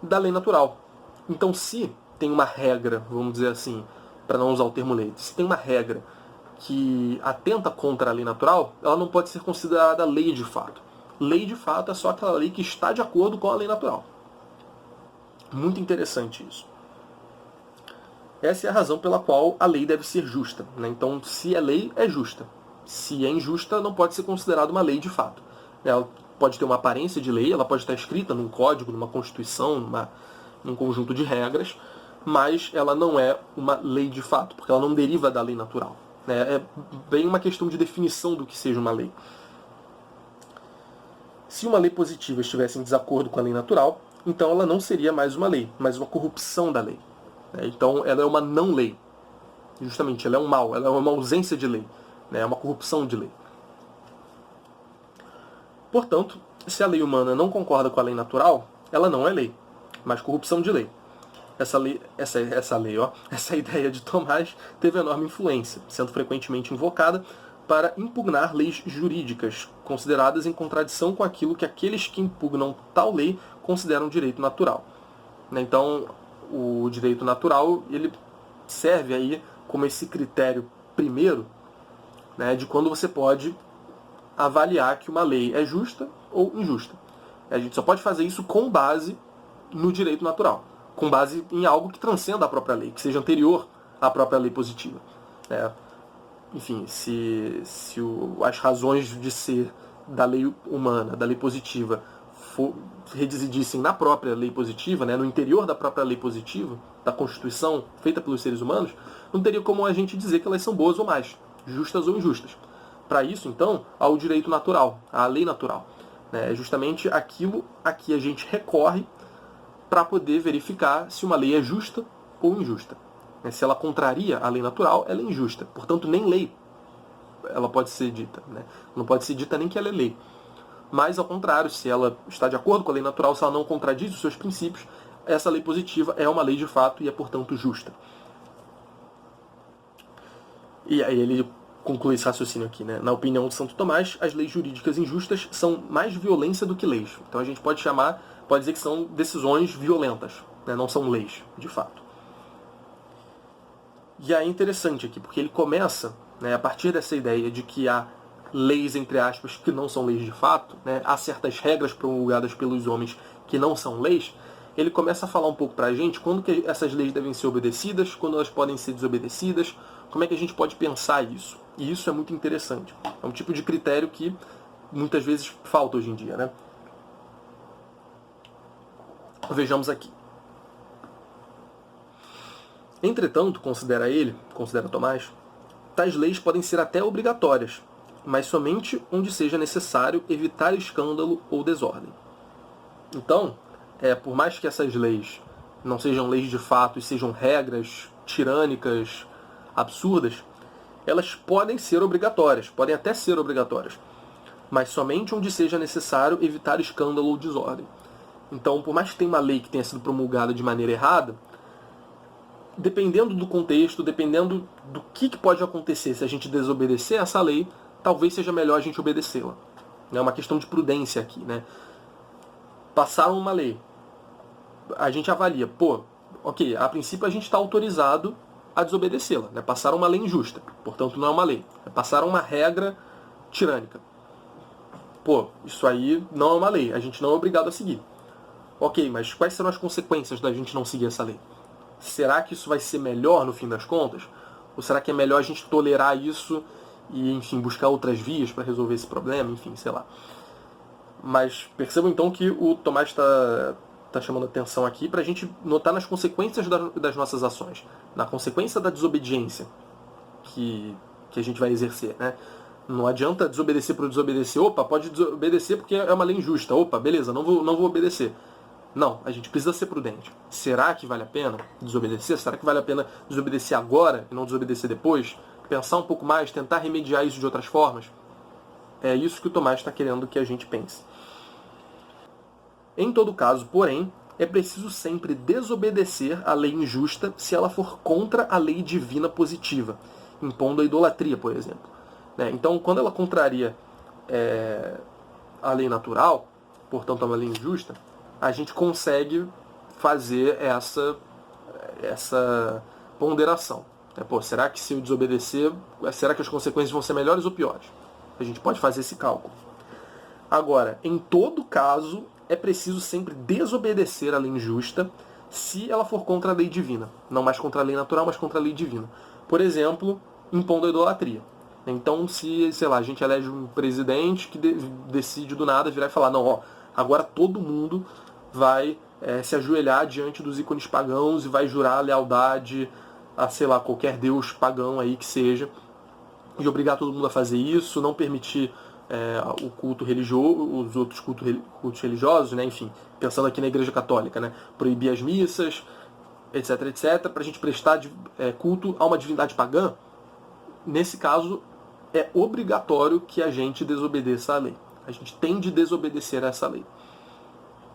da lei natural. Então, se tem uma regra, vamos dizer assim, para não usar o termo lei, se tem uma regra que atenta contra a lei natural, ela não pode ser considerada lei de fato. Lei de fato é só aquela lei que está de acordo com a lei natural. Muito interessante isso. Essa é a razão pela qual a lei deve ser justa. Né? Então, se é lei, é justa. Se é injusta, não pode ser considerada uma lei de fato. Ela pode ter uma aparência de lei, ela pode estar escrita num código, numa constituição, num conjunto de regras, mas ela não é uma lei de fato, porque ela não deriva da lei natural. É bem uma questão de definição do que seja uma lei. Se uma lei positiva estivesse em desacordo com a lei natural, então ela não seria mais uma lei, mas uma corrupção da lei. Então ela é uma não-lei. Justamente, ela é um mal, ela é uma ausência de lei. É uma corrupção de lei. Portanto, se a lei humana não concorda com a lei natural, ela não é lei, mas corrupção de lei. Essa ideia de Tomás teve enorme influência, sendo frequentemente invocada para impugnar leis jurídicas, consideradas em contradição com aquilo que aqueles que impugnam tal lei consideram direito natural. Então, o direito natural ele serve aí como esse critério primeiro, de quando você pode avaliar que uma lei é justa ou injusta. A gente só pode fazer isso com base no direito natural, com base em algo que transcenda a própria lei, que seja anterior à própria lei positiva. Enfim, se as razões de ser da lei humana, da lei positiva, residissem na própria lei positiva, no interior da própria lei positiva, da Constituição feita pelos seres humanos, não teria como a gente dizer que elas são boas ou más, justas ou injustas. Para isso, então, há o direito natural, a lei natural. É justamente aquilo a que a gente recorre para poder verificar se uma lei é justa ou injusta. Se ela contraria a lei natural, ela é injusta. Portanto, nem lei ela pode ser dita. Não pode ser dita nem que ela é lei. Mas, ao contrário, se ela está de acordo com a lei natural, se ela não contradiz os seus princípios, essa lei positiva é uma lei de fato e é, portanto, justa. E aí ele conclui esse raciocínio aqui. Na opinião de Santo Tomás, as leis jurídicas injustas são mais violência do que leis. Então a gente pode dizer que são decisões violentas, não são leis, de fato. E aí é interessante aqui, porque ele começa, a partir dessa ideia de que há leis, entre aspas, que não são leis de fato, há certas regras promulgadas pelos homens que não são leis, ele começa a falar um pouco para a gente quando que essas leis devem ser obedecidas, quando elas podem ser desobedecidas, como é que a gente pode pensar isso. E isso é muito interessante. É um tipo de critério que muitas vezes falta hoje em dia. Vejamos aqui. Entretanto, considera Tomás, tais leis podem ser até obrigatórias, mas somente onde seja necessário evitar escândalo ou desordem. Então, por mais que essas leis não sejam leis de fato e sejam regras tirânicas, absurdas, elas podem ser obrigatórias, podem até ser obrigatórias, mas somente onde seja necessário evitar escândalo ou desordem. Então, por mais que tenha uma lei que tenha sido promulgada de maneira errada, dependendo do contexto, dependendo do que pode acontecer se a gente desobedecer essa lei, talvez seja melhor a gente obedecê-la. É uma questão de prudência aqui. Passaram uma lei, a gente avalia, ok, a princípio a gente está autorizado a desobedecê-la. Passaram uma lei injusta, portanto não é uma lei. Passaram uma regra tirânica. Isso aí não é uma lei, a gente não é obrigado a seguir. Ok, mas quais serão as consequências da gente não seguir essa lei? Será que isso vai ser melhor no fim das contas? Ou será que é melhor a gente tolerar isso e, enfim, buscar outras vias para resolver esse problema? Enfim, sei lá. Mas percebam então que o Tomás está chamando atenção aqui para a gente notar nas consequências das nossas ações. Na consequência da desobediência, que que a gente vai exercer, né? Não adianta desobedecer por desobedecer. Opa, pode desobedecer porque é uma lei injusta. Opa, beleza, não vou obedecer. Não, a gente precisa ser prudente. Será que vale a pena desobedecer? Será que vale a pena desobedecer agora e não desobedecer depois? Pensar um pouco mais, tentar remediar isso de outras formas? É isso que o Tomás está querendo que a gente pense. Em todo caso, porém, é preciso sempre desobedecer à lei injusta se ela for contra a lei divina positiva, impondo a idolatria, por exemplo. Então, quando ela contraria a lei natural, portanto, uma lei injusta, a gente consegue fazer essa ponderação. Pô, será que se eu desobedecer, será que as consequências vão ser melhores ou piores? A gente pode fazer esse cálculo. Agora, em todo caso, é preciso sempre desobedecer a lei injusta se ela for contra a lei divina. Não mais contra a lei natural, mas contra a lei divina. Por exemplo, impondo a idolatria. Então, se, sei lá, a gente elege um presidente que decide do nada virar e falar, não, ó, agora todo mundo vai se ajoelhar diante dos ícones pagãos e vai jurar lealdade a, sei lá, qualquer deus pagão aí que seja, e obrigar todo mundo a fazer isso, não permitir o culto religioso, os outros cultos religiosos, né? Enfim, pensando aqui na Igreja Católica, né? Proibir as missas, etc, etc, para a gente prestar culto a uma divindade pagã. Nesse caso, é obrigatório que a gente desobedeça à lei. A gente tem de desobedecer a essa lei.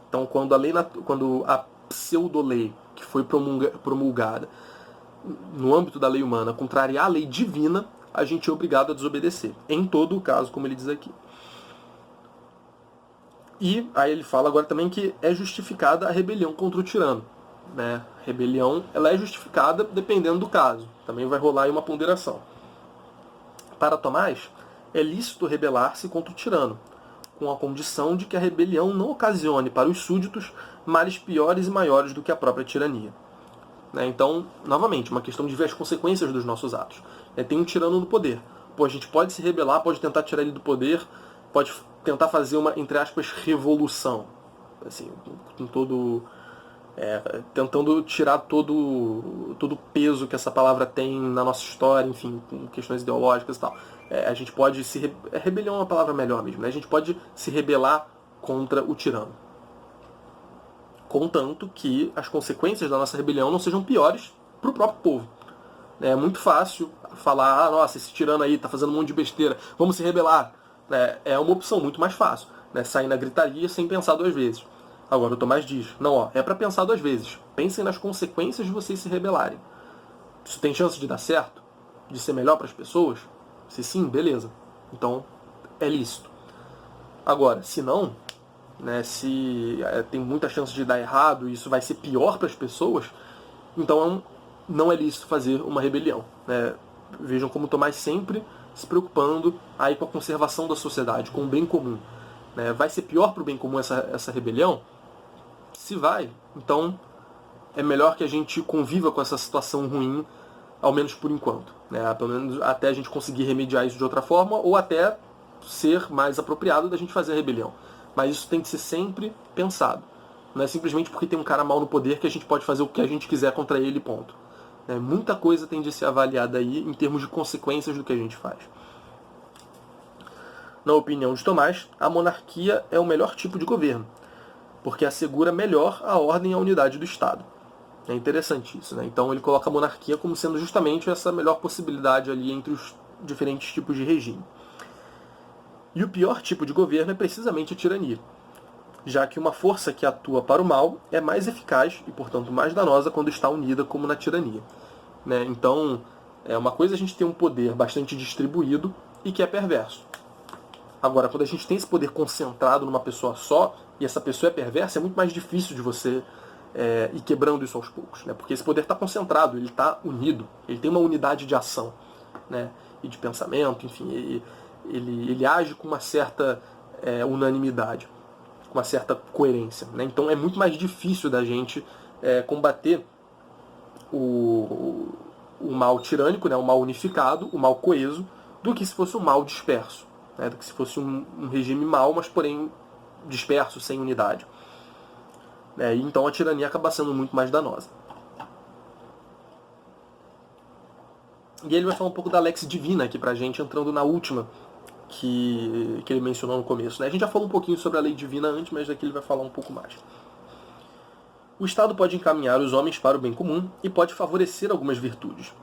Então, quando a pseudo-lei que foi promulgada no âmbito da lei humana contrariar a lei divina, a gente é obrigado a desobedecer. Em todo o caso, como ele diz aqui. E aí ele fala agora também que é justificada a rebelião contra o tirano. Né? Rebelião ela é justificada dependendo do caso. Também vai rolar aí uma ponderação. Para Tomás, é lícito rebelar-se contra o tirano, com a condição de que a rebelião não ocasione para os súditos males piores e maiores do que a própria tirania. Então, novamente, uma questão de ver as consequências dos nossos atos. Tem um tirano no poder. Pô, a gente pode se rebelar, pode tentar tirar ele do poder, pode tentar fazer uma, entre aspas, revolução. Assim, com todo... tentando tirar todo o peso que essa palavra tem na nossa história, enfim, com questões ideológicas e tal. A gente pode se... rebelião é uma palavra melhor mesmo, né? A gente pode se rebelar contra o tirano. Contanto que as consequências da nossa rebelião não sejam piores para o próprio povo. É muito fácil falar, nossa, esse tirano aí está fazendo um monte de besteira, vamos se rebelar. É uma opção muito mais fácil, sair na gritaria sem pensar duas vezes. Agora o Tomás diz, não, ó, é para pensar duas vezes. Pensem nas consequências de vocês se rebelarem. Isso tem chance de dar certo? De ser melhor para as pessoas? Se sim, beleza. Então, é lícito. Agora, se não, se tem muita chance de dar errado e isso vai ser pior para as pessoas, então não é lícito fazer uma rebelião. Vejam como Tomás sempre se preocupando aí com a conservação da sociedade, com o bem comum. Vai ser pior para o bem comum essa rebelião? Se vai, então é melhor que a gente conviva com essa situação ruim, ao menos por enquanto. Pelo menos até a gente conseguir remediar isso de outra forma, ou até ser mais apropriado da gente fazer a rebelião. Mas isso tem que ser sempre pensado. Não é simplesmente porque tem um cara mal no poder que a gente pode fazer o que a gente quiser contra ele, ponto. Muita coisa tem de ser avaliada aí em termos de consequências do que a gente faz. Na opinião de Tomás, a monarquia é o melhor tipo de governo, porque assegura melhor a ordem e a unidade do Estado. É interessante isso, Então ele coloca a monarquia como sendo justamente essa melhor possibilidade ali entre os diferentes tipos de regime. E o pior tipo de governo é precisamente a tirania, já que uma força que atua para o mal é mais eficaz e, portanto, mais danosa quando está unida, como na tirania. Então, é uma coisa a gente ter um poder bastante distribuído e que é perverso. Agora, quando a gente tem esse poder concentrado numa pessoa só, e essa pessoa é perversa, é muito mais difícil de você ir quebrando isso aos poucos. Porque esse poder está concentrado, ele está unido, ele tem uma unidade de ação e de pensamento, enfim, ele age com uma certa unanimidade, com uma certa coerência. Então é muito mais difícil da gente combater o mal tirânico, o mal unificado, o mal coeso, do que se fosse um mal disperso. Do que se fosse um regime mau, mas porém disperso, sem unidade. E então a tirania acaba sendo muito mais danosa. E ele vai falar um pouco da lex divina aqui pra gente, entrando na última que ele mencionou no começo, né? A gente já falou um pouquinho sobre a lei divina antes, mas daqui ele vai falar um pouco mais. O Estado pode encaminhar os homens para o bem comum e pode favorecer algumas virtudes,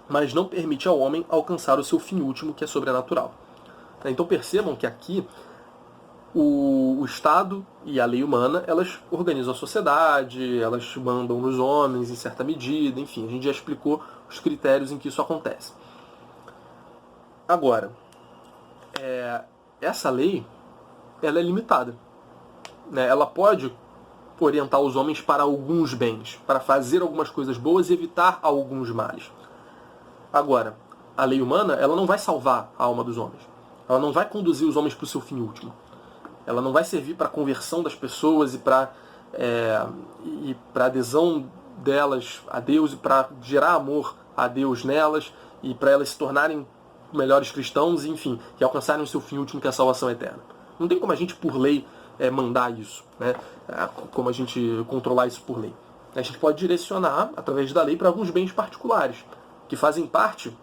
mas não permite ao homem alcançar o seu fim último, que é sobrenatural. Então percebam que aqui o Estado e a lei humana, elas organizam a sociedade, elas mandam nos homens em certa medida, enfim, a gente já explicou os critérios em que isso acontece. Agora, essa lei, ela é limitada, né? Ela pode orientar os homens para alguns bens, para fazer algumas coisas boas e evitar alguns males. Agora, a lei humana, ela não vai salvar a alma dos homens. Ela não vai conduzir os homens para o seu fim último. Ela não vai servir para a conversão das pessoas e para adesão delas a Deus e para gerar amor a Deus nelas e para elas se tornarem melhores cristãos, enfim, e alcançarem o seu fim último, que é a salvação eterna. Não tem como a gente, por lei, mandar isso, né? Como a gente controlar isso por lei. A gente pode direcionar, através da lei, para alguns bens particulares, que fazem parte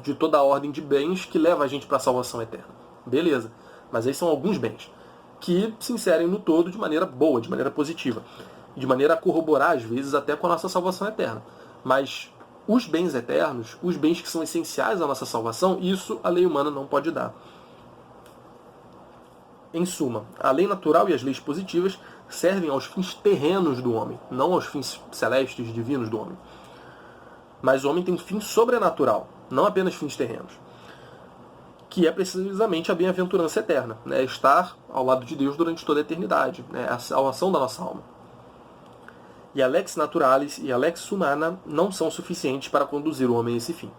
de toda a ordem de bens que leva a gente para a salvação eterna. Beleza. Mas aí são alguns bens que se inserem no todo de maneira boa, de maneira positiva, de maneira a corroborar, às vezes, até com a nossa salvação eterna. Mas os bens eternos, os bens que são essenciais à nossa salvação, isso a lei humana não pode dar. Em suma, a lei natural e as leis positivas servem aos fins terrenos do homem, não aos fins celestes, divinos do homem. Mas o homem tem um fim sobrenatural, não apenas fins terrenos, que é precisamente a bem-aventurança eterna, né? Estar ao lado de Deus durante toda a eternidade, né? A salvação da nossa alma. E a lex naturalis e a lex humana não são suficientes para conduzir o homem a esse fim.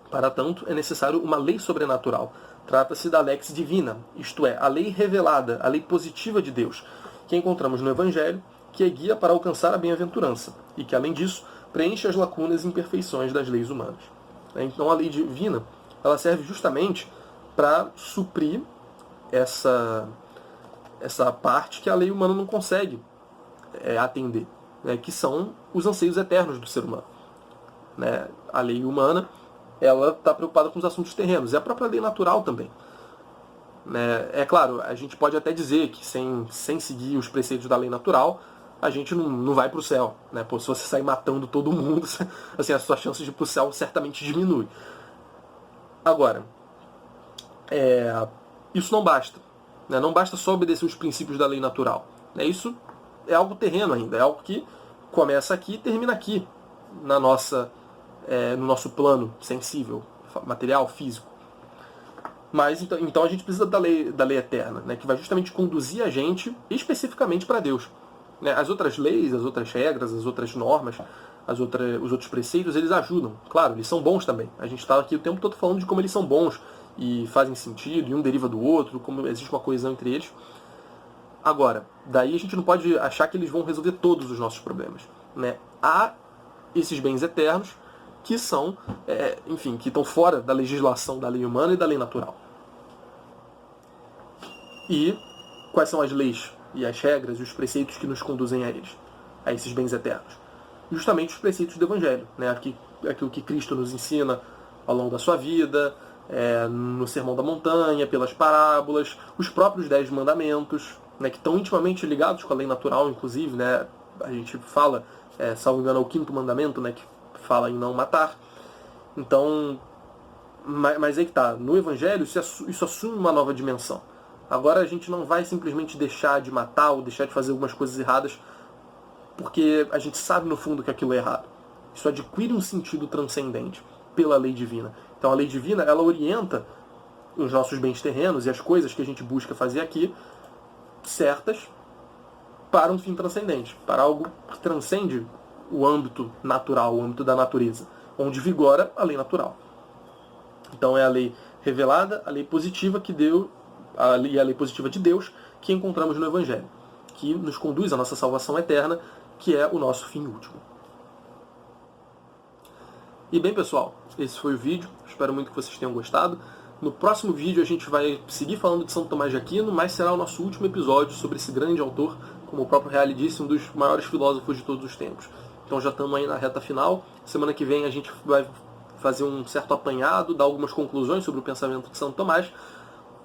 Para tanto, é necessário uma lei sobrenatural. Trata-se da lex divina, isto é, a lei revelada, a lei positiva de Deus, que encontramos no Evangelho, que é guia para alcançar a bem-aventurança, e que, além disso, preenche as lacunas e imperfeições das leis humanas. Então, a lei divina, ela serve justamente para suprir essa parte que a lei humana não consegue atender, né, que são os anseios eternos do ser humano. Né? A lei humana, ela está preocupada com os assuntos terrenos, e a própria lei natural também. Né? É claro, a gente pode até dizer que sem seguir os preceitos da lei natural, a gente não vai para o céu. Né? Pô, se você sair matando todo mundo, assim, as suas chances de ir para o céu certamente diminuem. Agora, isso não basta. Né? Não basta só obedecer os princípios da lei natural. Né? Isso é algo terreno ainda, é algo que começa aqui e termina aqui, no nosso plano sensível, material, físico. Mas então a gente precisa da lei eterna, né? Que vai justamente conduzir a gente especificamente para Deus. Né? As outras leis, as outras regras, as outras normas, os outros preceitos, eles ajudam. Claro, eles são bons também. A gente está aqui o tempo todo falando de como eles são bons e fazem sentido, e um deriva do outro, como existe uma coesão entre eles. Agora, daí a gente não pode achar que eles vão resolver todos os nossos problemas. Né? Há esses bens eternos que são, enfim, que estão fora da legislação da lei humana e da lei natural. E quais são as leis e as regras e os preceitos que nos conduzem a eles, a esses bens eternos? Justamente os preceitos do Evangelho, né? Aquilo que Cristo nos ensina ao longo da sua vida, no Sermão da Montanha, pelas parábolas, os próprios 10 mandamentos, né, que estão intimamente ligados com a lei natural, inclusive, né? A gente fala, salvo engano, é o 5º mandamento, né, que fala em não matar. Então, mas aí que tá, no Evangelho isso assume uma nova dimensão. Agora a gente não vai simplesmente deixar de matar ou deixar de fazer algumas coisas erradas porque a gente sabe no fundo que aquilo é errado. Isso adquire um sentido transcendente pela lei divina. Então a lei divina, ela orienta os nossos bens terrenos e as coisas que a gente busca fazer aqui certas para um fim transcendente, para algo que transcende o âmbito natural, o âmbito da natureza, onde vigora a lei natural. Então é a lei revelada, a lei positiva que deu, a lei positiva de Deus que encontramos no Evangelho, que nos conduz à nossa salvação eterna, que é o nosso fim último. E bem, pessoal, esse foi o vídeo. Espero muito que vocês tenham gostado. No próximo vídeo a gente vai seguir falando de São Tomás de Aquino, mas será o nosso último episódio sobre esse grande autor, como o próprio Reale disse, um dos maiores filósofos de todos os tempos. Então já estamos aí na reta final. Semana que vem a gente vai fazer um certo apanhado, dar algumas conclusões sobre o pensamento de Santo Tomás,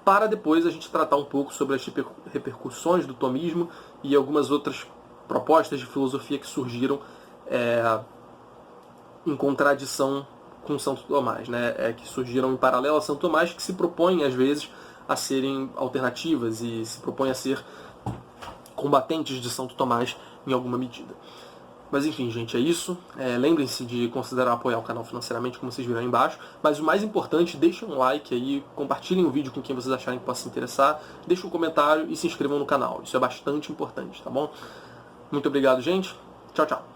para depois a gente tratar um pouco sobre as repercussões do tomismo e algumas outras propostas de filosofia que surgiram em contradição com Santo Tomás, né? Que surgiram em paralelo a Santo Tomás, que se propõem às vezes a serem alternativas e se propõem a ser combatentes de Santo Tomás em alguma medida. Mas enfim, gente, é isso. Lembrem-se de considerar apoiar o canal financeiramente, como vocês viram aí embaixo. Mas o mais importante, deixem um like aí, compartilhem o vídeo com quem vocês acharem que possa se interessar, deixem um comentário e se inscrevam no canal. Isso é bastante importante, tá bom? Muito obrigado, gente. Tchau, tchau.